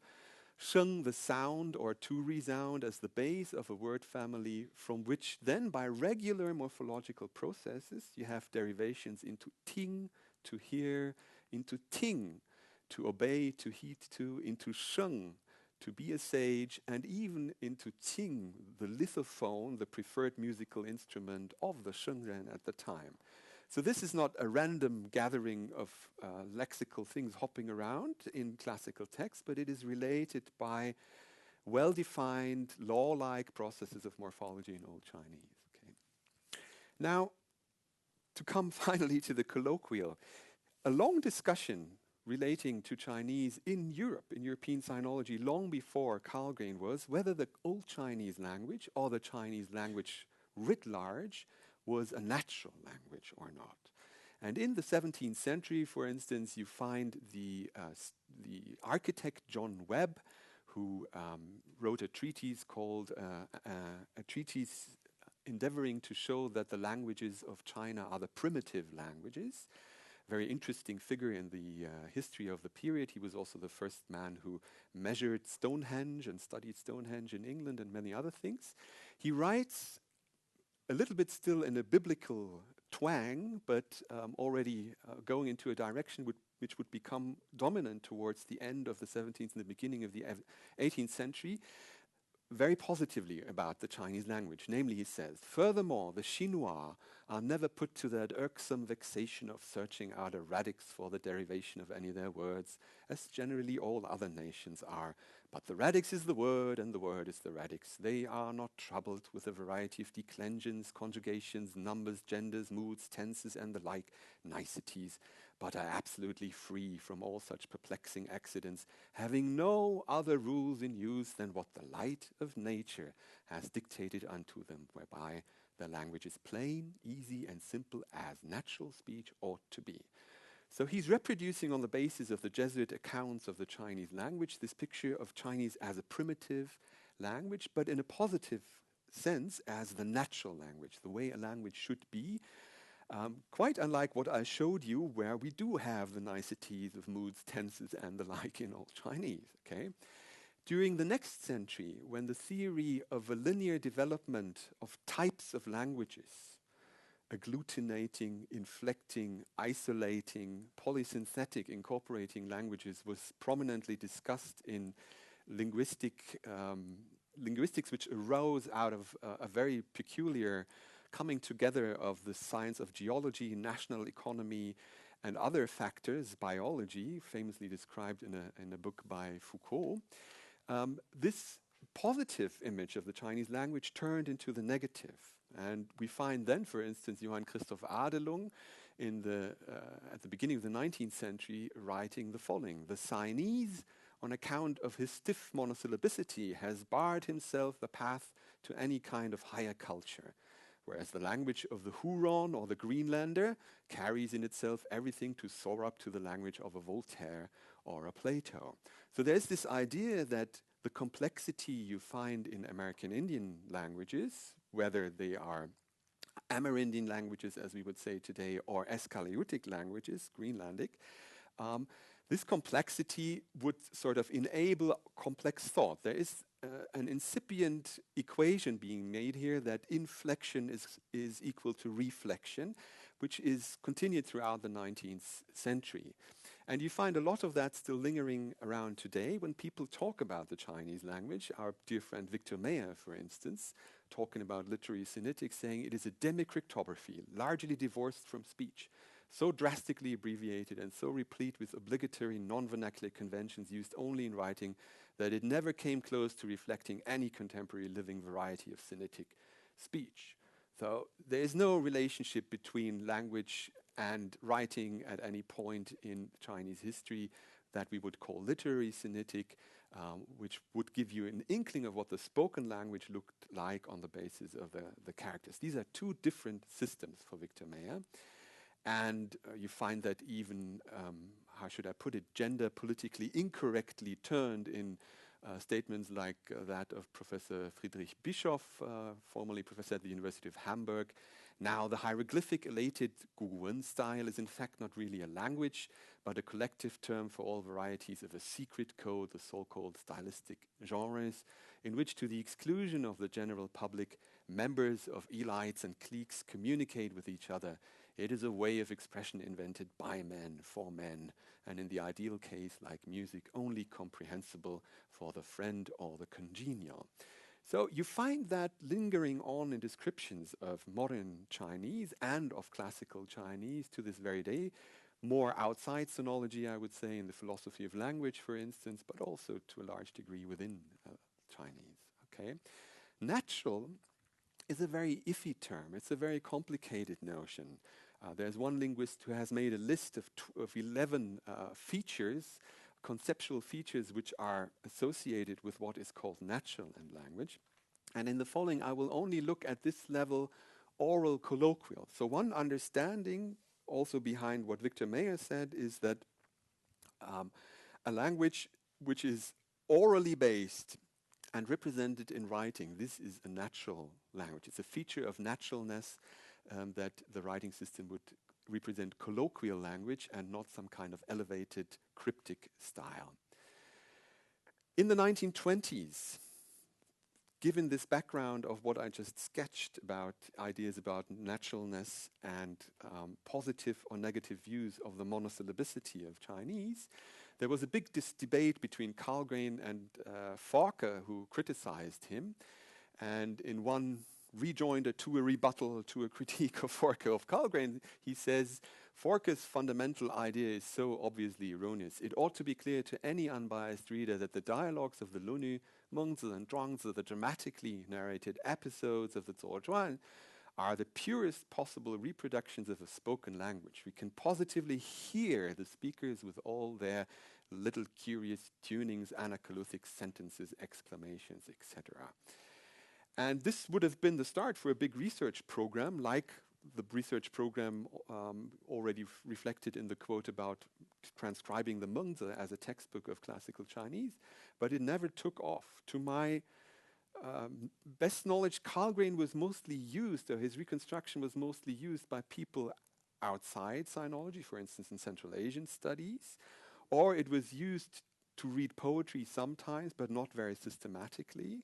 sheng, the sound, or to resound as the base of a word family, from which then by regular morphological processes you have derivations into ting, to hear, into ting, to obey, to heed to, into sheng, to be a sage, and even into qing, the lithophone, the preferred musical instrument of the shengren at the time. So this is not a random gathering of lexical things hopping around in classical texts, but it is related by well-defined, law-like processes of morphology in Old Chinese. Okay. Now, to come finally to the colloquial, a long discussion relating to Chinese in Europe, in European sinology, long before Karlgren was, whether the Old Chinese language or the Chinese language writ large was a natural language or not. And in the 17th century, for instance, you find the architect John Webb, who wrote a treatise called a treatise endeavoring to show that the languages of China are the primitive languages. Very interesting figure in the history of the period. He was also the first man who measured Stonehenge and studied Stonehenge in England and many other things. He writes a little bit still in a biblical twang, but already going into a direction which would become dominant towards the end of the 17th and the beginning of the 18th century, very positively about the Chinese language. Namely, he says, furthermore, the Chinois are never put to that irksome vexation of searching out a radix for the derivation of any of their words, as generally all other nations are. But the radix is the word, and the word is the radix. They are not troubled with a variety of declensions, conjugations, numbers, genders, moods, tenses, and the like niceties, but are absolutely free from all such perplexing accidents, having no other rules in use than what the light of nature has dictated unto them, whereby the language is plain, easy, and simple as natural speech ought to be. So he's reproducing on the basis of the Jesuit accounts of the Chinese language this picture of Chinese as a primitive language, but in a positive sense as the natural language, the way a language should be. Quite unlike what I showed you, where we do have the niceties of moods, tenses, and the like in Old Chinese. Okay? During the next century, when the theory of a linear development of types of languages, agglutinating, inflecting, isolating, polysynthetic, incorporating languages was prominently discussed in linguistics, which arose out of a very peculiar coming together of the science of geology, national economy, and other factors, biology, famously described in a book by Foucault. This positive image of the Chinese language turned into the negative. And we find then, for instance, Johann Christoph Adelung at the beginning of the 19th century writing the following: the Siamese, on account of his stiff monosyllabicity, has barred himself the path to any kind of higher culture, whereas the language of the Huron or the Greenlander carries in itself everything to soar up to the language of a Voltaire or a Plato. So there's this idea that the complexity you find in American Indian languages, whether they are Amerindian languages, as we would say today, or Escaleutic languages, Greenlandic, this complexity would sort of enable complex thought. There is an incipient equation being made here that inflection is equal to reflection, which is continued throughout the 19th century. And you find a lot of that still lingering around today when people talk about the Chinese language. Our dear friend Victor Meyer, for instance, talking about literary synetics, saying it is a demicryptography, largely divorced from speech, so drastically abbreviated and so replete with obligatory non-vernacular conventions used only in writing that it never came close to reflecting any contemporary living variety of Sinitic speech. So there is no relationship between language and writing at any point in Chinese history that we would call literary Sinitic, which would give you an inkling of what the spoken language looked like on the basis of the characters. These are two different systems for Victor Meyer. And you find that even, how should I put it, gender politically incorrectly turned in statements like that of Professor Friedrich Bischoff, formerly professor at the University of Hamburg. Now, the hieroglyphic elated Guwen style is in fact not really a language, but a collective term for all varieties of a secret code, the so-called stylistic genres, in which, to the exclusion of the general public, members of elites and cliques communicate with each other. It is a way of expression invented by men, for men, and in the ideal case, like music, only comprehensible for the friend or the congenial. So you find that lingering on in descriptions of modern Chinese and of classical Chinese to this very day, more outside sonology, I would say, in the philosophy of language, for instance, but also to a large degree within Chinese. Okay, natural is a very iffy term. It's a very complicated notion. There's one linguist who has made a list of 11 features, conceptual features, which are associated with what is called natural in language. And in the following, I will only look at this level oral colloquial. So one understanding also behind what Victor Mayer said is that a language which is orally based and represented in writing, this is a natural language. It's a feature of naturalness that the writing system would represent colloquial language and not some kind of elevated cryptic style. In the 1920s, given this background of what I just sketched about ideas about naturalness and positive or negative views of the monosyllabicity of Chinese, there was a big debate between Karlgren and Forker, who criticized him. And in one rejoinder to a rebuttal to a critique of Forker of Karlgren, he says, Forker's fundamental idea is so obviously erroneous. It ought to be clear to any unbiased reader that the dialogues of the Lunü, Mengzi and Zhuangzi, the dramatically narrated episodes of the Zuozhuan, are the purest possible reproductions of a spoken language. We can positively hear the speakers with all their little curious tunings, anacolutic sentences, exclamations, etc. And this would have been the start for a big research program, like the research program already reflected in the quote about transcribing the Mengzi as a textbook of classical Chinese, but it never took off. To my best knowledge, Karlgren was mostly used, or his reconstruction was mostly used by people outside sinology, for instance, in Central Asian studies, or it was used to read poetry sometimes, but not very systematically.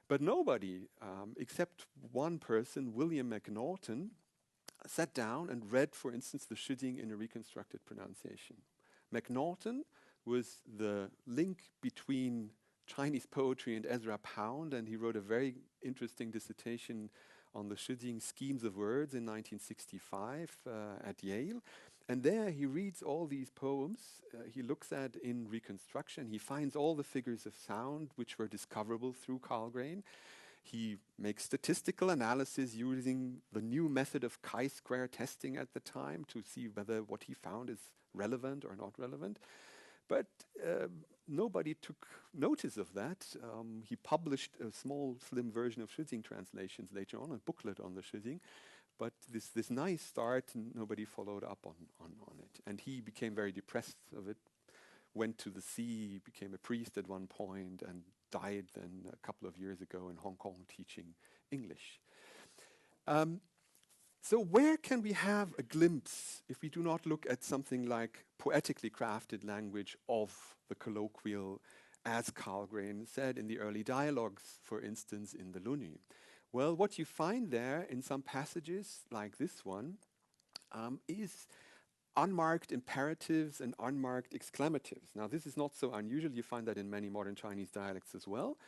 But nobody, except one person, William McNaughton, sat down and read, for instance, the Shiding in a reconstructed pronunciation. McNaughton was the link between Chinese poetry and Ezra Pound, and he wrote a very interesting dissertation on the Shiding schemes of words in 1965 at Yale. And there he reads all these poems, he looks at in reconstruction, he finds all the figures of sound which were discoverable through Karlgren. He makes statistical analysis using the new method of chi-square testing at the time to see whether what he found is relevant or not relevant. But nobody took notice of that. He published a small, slim version of Shiding translations later on, a booklet on the Shiding. But this nice start, nobody followed up on it. And he became very depressed of it, went to the sea, became a priest at one point, and died then a couple of years ago in Hong Kong teaching English. So where can we have a glimpse, if we do not look at something like poetically crafted language of the colloquial, as Karlgren said in the early dialogues, for instance, in the Lunü? Well, what you find there in some passages, like this one, is unmarked imperatives and unmarked exclamatives. Now, this is not so unusual. You find that in many modern Chinese dialects as well.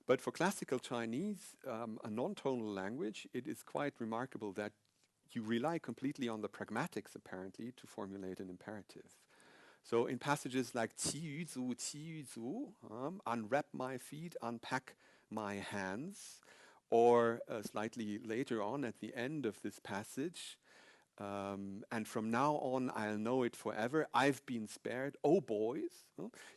But for classical Chinese, a non-tonal language, it is quite remarkable that you rely completely on the pragmatics, apparently, to formulate an imperative. So in passages like qi yu zu, unwrap my feet, unpack my hands, or slightly later on at the end of this passage, and from now on I'll know it forever, I've been spared, oh boys.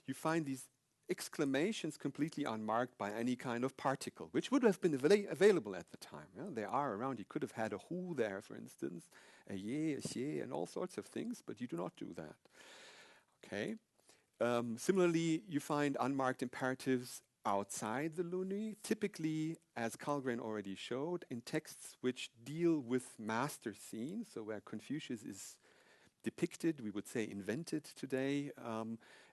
You find these exclamations completely unmarked by any kind of particle, which would have been available at the time. They are around. You could have had a hu there, for instance, a ye, a xie, and all sorts of things, but you do not do that. Okay. Similarly, you find unmarked imperatives outside the Lunü, typically, as Karlgren already showed, in texts which deal with master scenes, so where Confucius is depicted, we would say invented today,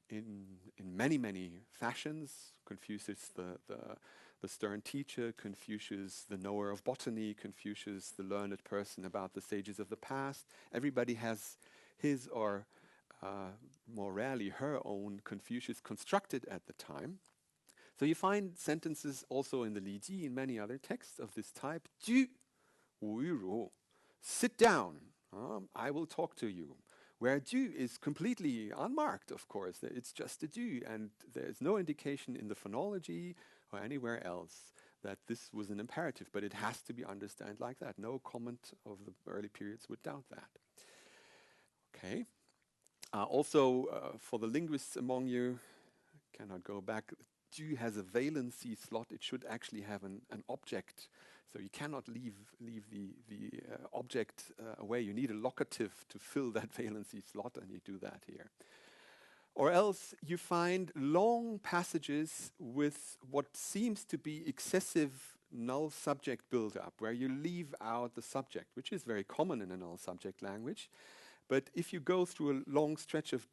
in many, many fashions. Confucius, the stern teacher, Confucius, the knower of botany, Confucius, the learned person about the sages of the past. Everybody has his or more rarely her own Confucius constructed at the time. So you find sentences also in the Li Ji, in many other texts of this type. Ju wu yu ru. Sit down, I will talk to you. Where ju is completely unmarked, of course. It's just a ju, and there's no indication in the phonology or anywhere else that this was an imperative, but it has to be understood like that. No comment of the early periods would doubt that. Okay. Also, for the linguists among you, cannot go back, ju has a valency slot. It should actually have an object So you cannot leave the object away. You need a locative to fill that valency slot, and you do that here. Or else you find long passages with what seems to be excessive null subject buildup, where you leave out the subject, which is very common in a null subject language. But if you go through a long stretch of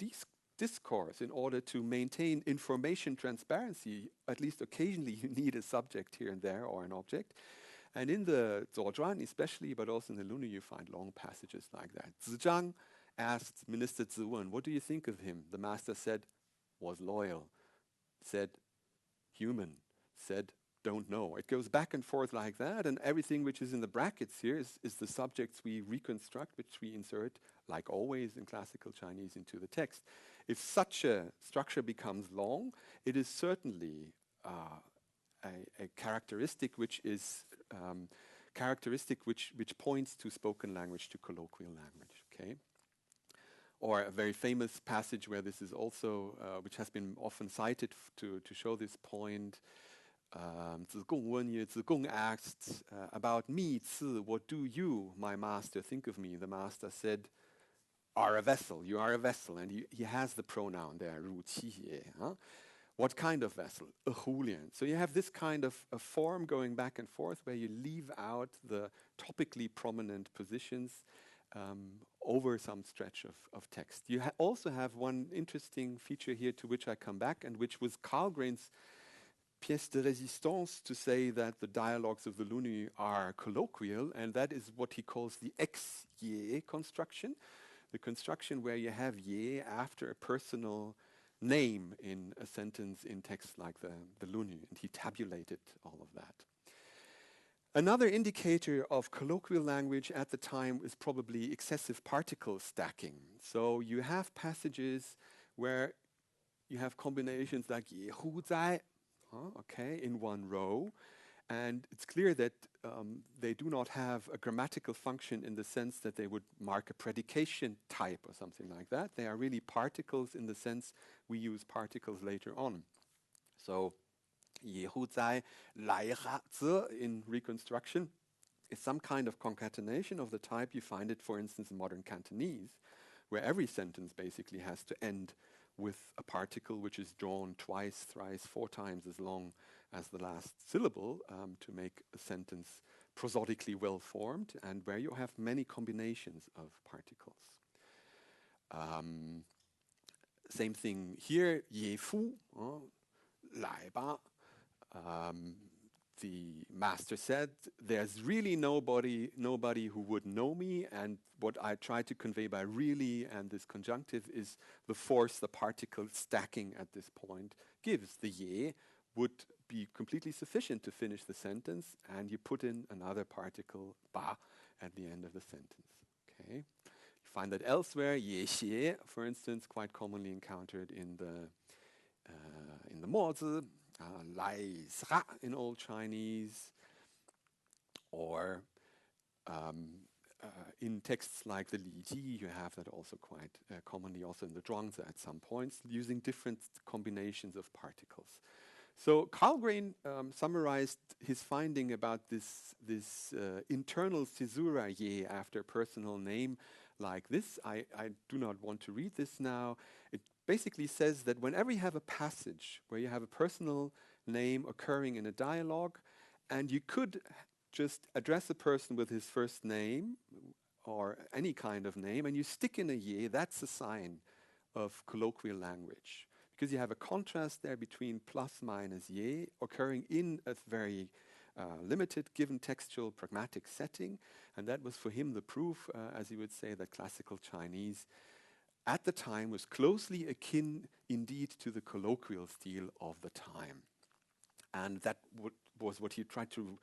discourse in order to maintain information transparency, at least occasionally you need a subject here and there or an object. And in the Zhuozhuan especially, but also in the Lunar, you find long passages like that. Zizhang asked Minister Ziwen, what do you think of him? The master said, was loyal, said, human, said, don't know. It goes back and forth like that, and everything which is in the brackets here is the subjects we reconstruct, which we insert, like always in classical Chinese, into the text. If such a structure becomes long, it is certainly a characteristic which is which points to spoken language, to colloquial language. Okay. Or a very famous passage where this is also, which has been often cited to show this point. Zigong asked about me, Zi, what do you, my master, think of me? The master said, are a vessel, you are a vessel. And he has the pronoun there, ru qi ye. What kind of vessel? A hulian. So you have this kind of a form going back and forth where you leave out the topically prominent positions over some stretch of text. You also have one interesting feature here to which I come back, and which was Karlgren's pièce de résistance to say that the dialogues of the Luni are colloquial, and that is what he calls the ex-ye construction, the construction where you have ye after a personal name in a sentence in text like the Luni, and he tabulated all of that. Another indicator of colloquial language at the time is probably excessive particle stacking. So you have passages where you have combinations like ye hu zai, okay, in one row, and it's clear that they do not have a grammatical function in the sense that they would mark a predication type or something like that. They are really particles in the sense we use particles later on. So ye hu zai lai ha zi in reconstruction is some kind of concatenation of the type you find it, for instance, in modern Cantonese, where every sentence basically has to end with a particle which is drawn twice, thrice, 4 times as long as the last syllable to make a sentence prosodically well formed, and where you have many combinations of particles. Same thing here, ye fu, lai ba. The master said, there's really nobody who would know me, and what I try to convey by really and this conjunctive is the force the particle stacking at this point gives. The ye would be completely sufficient to finish the sentence, and you put in another particle, ba, at the end of the sentence. Okay, you find that elsewhere, ye xie, for instance, quite commonly encountered in the mozi, lai sra in Old Chinese, or in texts like the Li Ji, you have that also quite commonly, also in the Zhuangzi at some points, using different combinations of particles. So Karlgren summarized his finding about this internal caesura ye after personal name like this. I do not want to read this now. It basically says that whenever you have a passage where you have a personal name occurring in a dialogue, and you could just address a person with his first name or any kind of name, and you stick in a ye, that's a sign of colloquial language. Because you have a contrast there between plus minus ye occurring in a very limited given textual pragmatic setting, and that was for him the proof, as he would say, that classical Chinese at the time was closely akin indeed to the colloquial style of the time. And that was what he tried to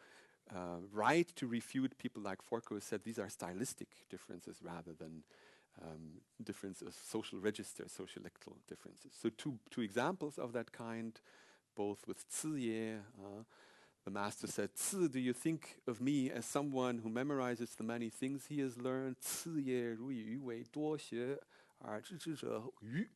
write to refute people like Forkel, who said these are stylistic differences rather than differences of social register, sociolectal differences. So two examples of that kind, both with Ziye. The master said, Zi, do you think of me as someone who memorizes the many things he has learned? Ziye ru yu wei duo xie er zhi zhi zhe yu.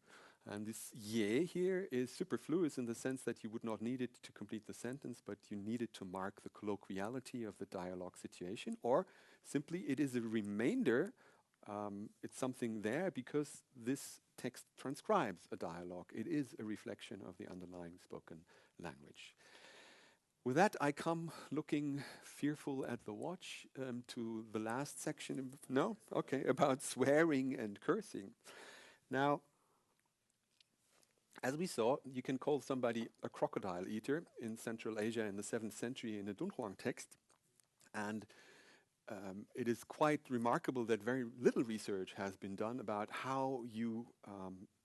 And this ye here is superfluous in the sense that you would not need it to complete the sentence, but you need it to mark the colloquiality of the dialogue situation, or simply it is a remainder. It's something there because this text transcribes a dialogue. It is a reflection of the underlying spoken language. With that, I come looking fearful at the watch to the last section. No? Okay, about swearing and cursing. Now, as we saw, you can call somebody a crocodile eater in Central Asia in the 7th century in a Dunhuang text. And it is quite remarkable that very little research has been done about how you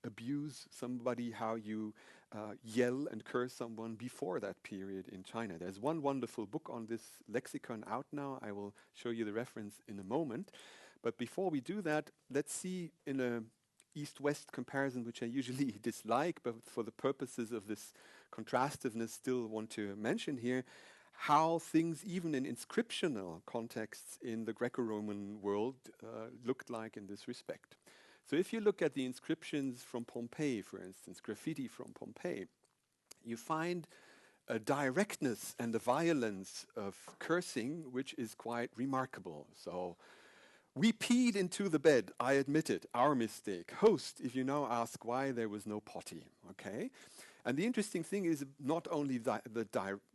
abuse somebody, how you yell and curse someone before that period in China. There's one wonderful book on this lexicon out now. I will show you the reference in a moment. But before we do that, let's see in a East-West comparison, which I usually dislike, but for the purposes of this contrastiveness still want to mention here, how things, even in inscriptional contexts in the Greco-Roman world, looked like in this respect. So if you look at the inscriptions from Pompeii, for instance, graffiti from Pompeii, you find a directness and a violence of cursing which is quite remarkable. So, we peed into the bed, I admit it, our mistake. Host, if you now ask why there was no potty, okay? And the interesting thing is not only the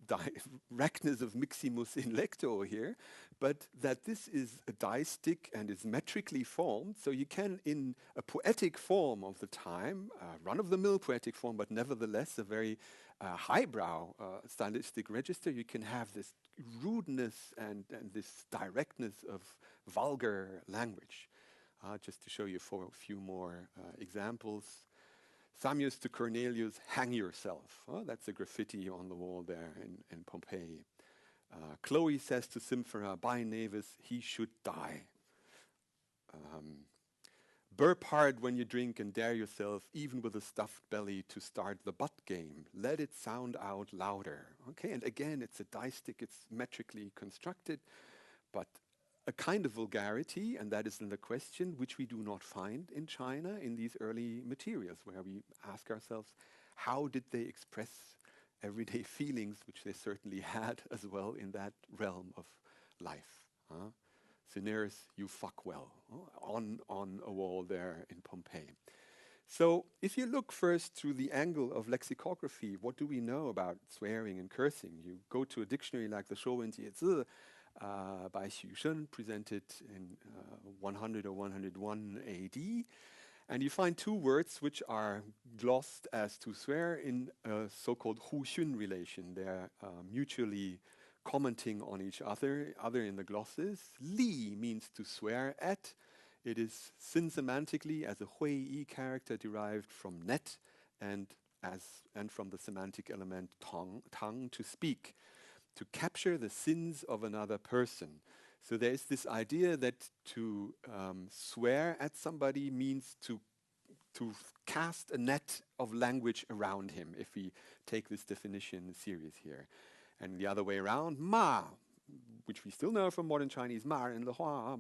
directness of miximus in lecto here, but that this is a diastic and is metrically formed, so you can, in a poetic form of the time, run-of-the-mill poetic form, but nevertheless a very highbrow stylistic register, you can have this rudeness and this directness of vulgar language. Just to show you for a few more examples. Samius to Cornelius, hang yourself. Oh, that's a graffiti on the wall there in Pompeii. Chloe says to Symphora, by Navis, he should die. Burp hard when you drink and dare yourself, even with a stuffed belly, to start the butt game. Let it sound out louder. Okay, and again, it's a diastic, it's metrically constructed, but a kind of vulgarity, and that is then the question, which we do not find in China in these early materials, where we ask ourselves, how did they express everyday feelings, which they certainly had as well in that realm of life. Cineris, you fuck well, on a wall there in Pompeii. So if you look first through the angle of lexicography, what do we know about swearing and cursing? You go to a dictionary like the Shouwen Jiezi by Xu Shen, presented in 100 or 101 AD, and you find two words which are glossed as to swear in a so-called Hu Xun relation. They're mutually commenting on each other in the glosses. Li means to swear at. It is synsemantically as a Hui Yi character derived from net and from the semantic element tongue, to speak, to capture the sins of another person. So there is this idea that to swear at somebody means to cast a net of language around him, if we take this definition serious here. And the other way around, ma, which we still know from modern Chinese, ma and le hua,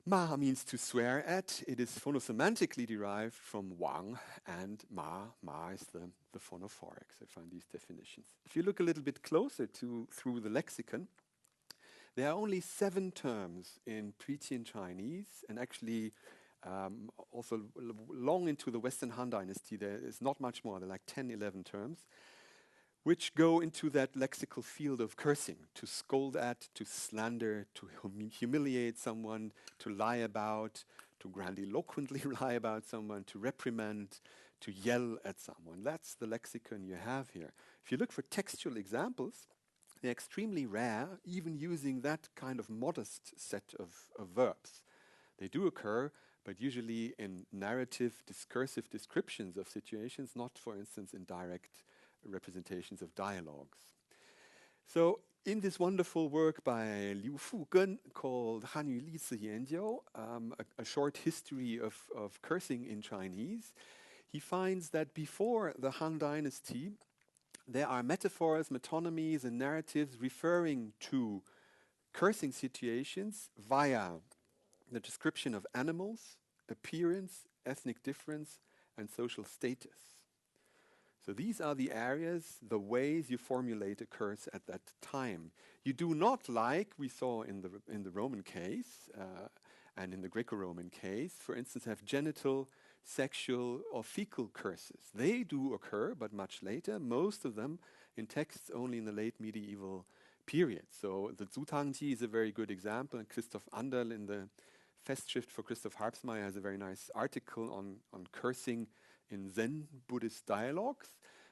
ma means to swear at. It is phonosemantically derived from wang, and ma is the phonophoric. So I find these definitions. If you look a little bit closer through the lexicon, there are only 7 terms in pre-Qin Chinese, and actually also long into the Western Han Dynasty, there is not much more. There are like 10, 11 terms, which go into that lexical field of cursing, to scold at, to slander, to humiliate someone, to lie about, to grandiloquently lie about someone, to reprimand, to yell at someone. That's the lexicon you have here. If you look for textual examples, they're extremely rare, even using that kind of modest set of verbs. They do occur, but usually in narrative, discursive descriptions of situations, not, for instance, in direct representations of dialogues. So in this wonderful work by Liu Fugen called Hanyu Lizi Yanjiu, a short history of cursing in Chinese, he finds that before the Han Dynasty, there are metaphors, metonymies, and narratives referring to cursing situations via the description of animals, appearance, ethnic difference, and social status. So these are the areas, the ways you formulate a curse at that time. You do not, like we saw in the Roman case and in the Greco-Roman case, for instance, have genital, sexual, or fecal curses. They do occur, but much later. Most of them in texts only in the late medieval period. So the Zutangji is a very good example, and Christoph Anderl in the Festschrift for Christoph Harpsmeyer has a very nice article on cursing in Zen Buddhist dialogues.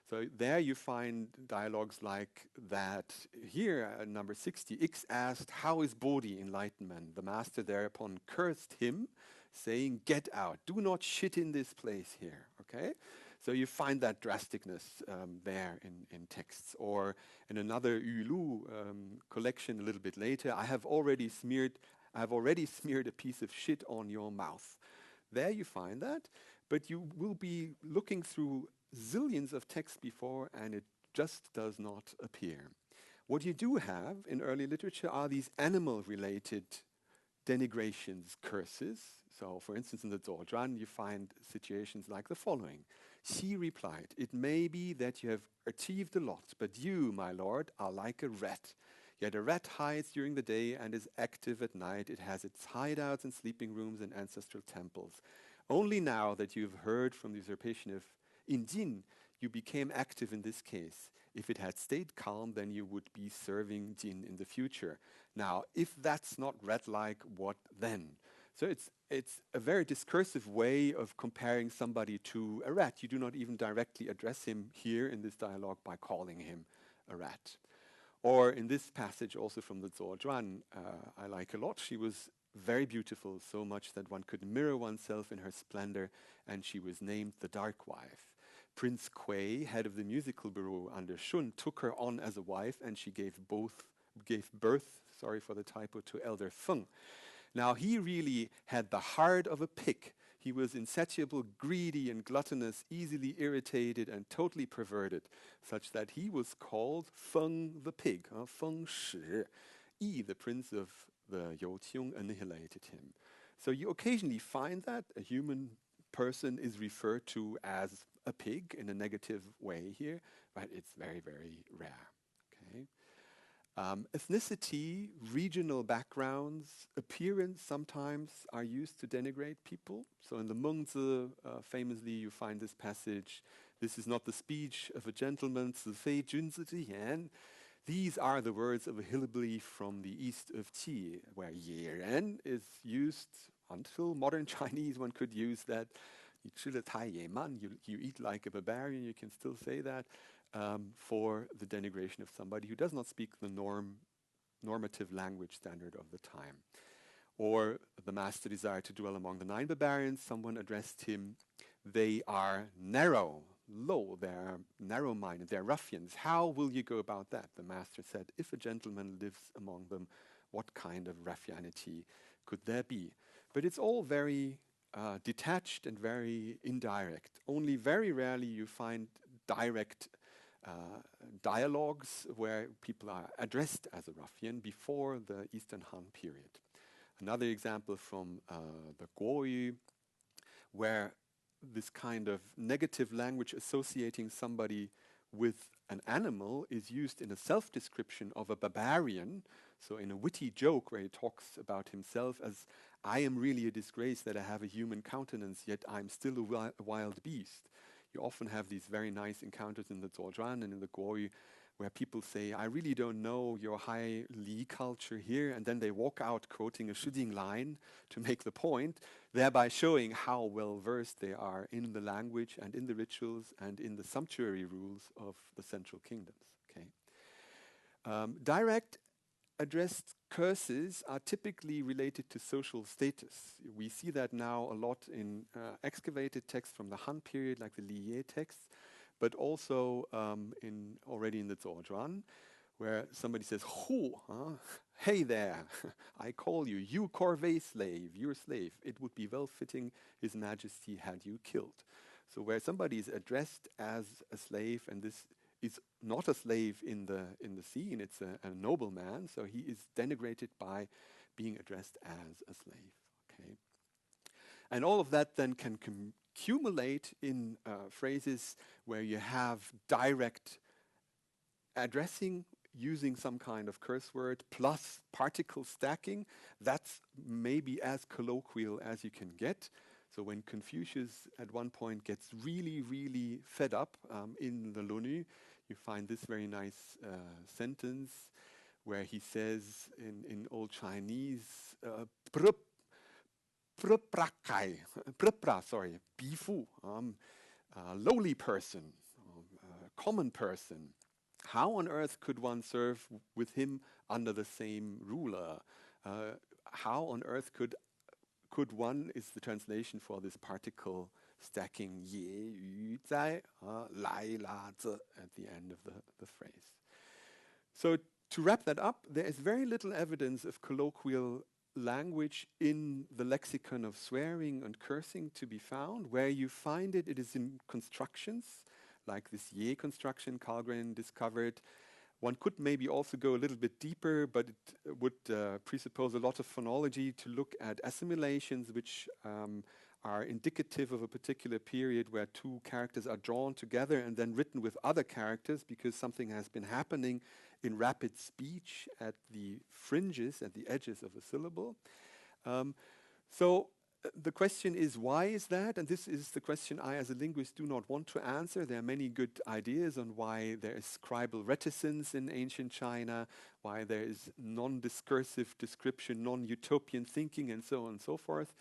So there you find dialogues like that. Here, number 60, X asked, "How is Bodhi enlightenment?" The master thereupon cursed him, saying, "Get out, do not shit in this place here." Okay? So you find that drasticness there in texts. Or in another Yulu collection a little bit later, I have already smeared a piece of shit on your mouth. There you find that, but you will be looking through zillions of texts before, and it just does not appear. What you do have in early literature are these animal-related denigrations, curses. So, for instance, in the Zhuozhuan, you find situations like the following. She replied, "It may be that you have achieved a lot, but you, my lord, are like a rat. Yet a rat hides during the day and is active at night. It has its hideouts and sleeping rooms and ancestral temples. Only now that you've heard from the usurpation of Injin, you became active in this case. If it had stayed calm, then you would be serving Jin in the future. Now, if that's not rat-like, what then?" So it's a very discursive way of comparing somebody to a rat. You do not even directly address him here in this dialogue by calling him a rat. Or in this passage also from the Zhuozhuan, I like a lot. She was very beautiful, so much that one could mirror oneself in her splendor, and she was named the Dark Wife. Prince Kui, head of the musical bureau under Shun, took her on as a wife, and she gave birth, sorry for the typo, to Elder Feng. Now, he really had the heart of a pig. He was insatiable, greedy, and gluttonous, easily irritated, and totally perverted, such that he was called Feng the pig, Feng Shi. Yi, the prince of the Youqiong, annihilated him. So you occasionally find that a human person is referred to as a pig in a negative way here, but it's very, very rare. Okay. Ethnicity, regional backgrounds, appearance sometimes are used to denigrate people. So in the Mengzi, famously, you find this passage, "This is not the speech of a gentleman, 此非君子之言." These are the words of a hillbilly from the east of Qi, where "ye is used until modern Chinese. One could use that. You eat like a barbarian, you can still say that. For the denigration of somebody who does not speak the normative language standard of the time. Or the master desired to dwell among the 9 barbarians. Someone addressed him, "They are narrow, low, they're narrow-minded, they're ruffians. How will you go about that?" The master said, "If a gentleman lives among them, what kind of ruffianity could there be?" But it's all very detached and very indirect. Only very rarely you find direct dialogues where people are addressed as a ruffian before the Eastern Han period. Another example from the Guoyu, where this kind of negative language associating somebody with an animal is used in a self-description of a barbarian, so in a witty joke where he talks about himself as, "I am really a disgrace that I have a human countenance, yet I'm still a wild beast." You often have these very nice encounters in the Zhuozhuan and in the Guoyu where people say, "I really don't know your high Li culture here," and then they walk out quoting a Shuding line to make the point, thereby showing how well versed they are in the language and in the rituals and in the sumptuary rules of the central kingdoms. Okay. Direct addressed curses are typically related to social status. We see that now a lot in excavated texts from the Han period, like the Liye texts, but also already in the Zhuozhuan, where somebody says, "Hu, hey there, I call you, you corvée slave, you're a slave. It would be well fitting His Majesty had you killed." So where somebody is addressed as a slave, and this is not a slave in the scene, it's a nobleman, so he is denigrated by being addressed as a slave. Okay, and all of that then can accumulate in phrases where you have direct addressing using some kind of curse word plus particle stacking. That's maybe as colloquial as you can get. So when Confucius at one point gets really, really fed up in the L'ONU, you find this very nice sentence where he says in Old Chinese, bifu, lowly person, common person. How on earth could one serve with him under the same ruler? How on earth could one, is the translation for this particle stacking, ye, yu, zai, lai, la, zi, at the end of the phrase. So to wrap that up, there is very little evidence of colloquial language in the lexicon of swearing and cursing to be found. Where you find it, it is in constructions, like this ye construction Karlgren discovered. One could maybe also go a little bit deeper, but it would presuppose a lot of phonology to look at assimilations, which are indicative of a particular period where two characters are drawn together and then written with other characters because something has been happening in rapid speech at the fringes, at the edges of a syllable. So the question is, why is that? And this is the question I, as a linguist, do not want to answer. There are many good ideas on why there is scribal reticence in ancient China, why there is non-discursive description, non-utopian thinking, and so on and so forth.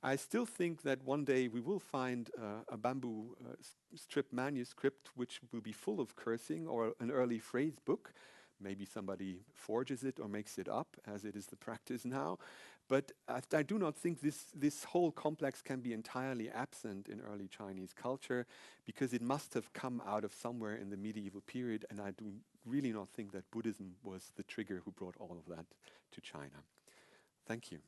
I still think that one day we will find a bamboo strip manuscript which will be full of cursing, or an early phrase book. Maybe somebody forges it or makes it up, as it is the practice now. But I do not think this whole complex can be entirely absent in early Chinese culture, because it must have come out of somewhere in the medieval period, and I do really not think that Buddhism was the trigger who brought all of that to China. Thank you.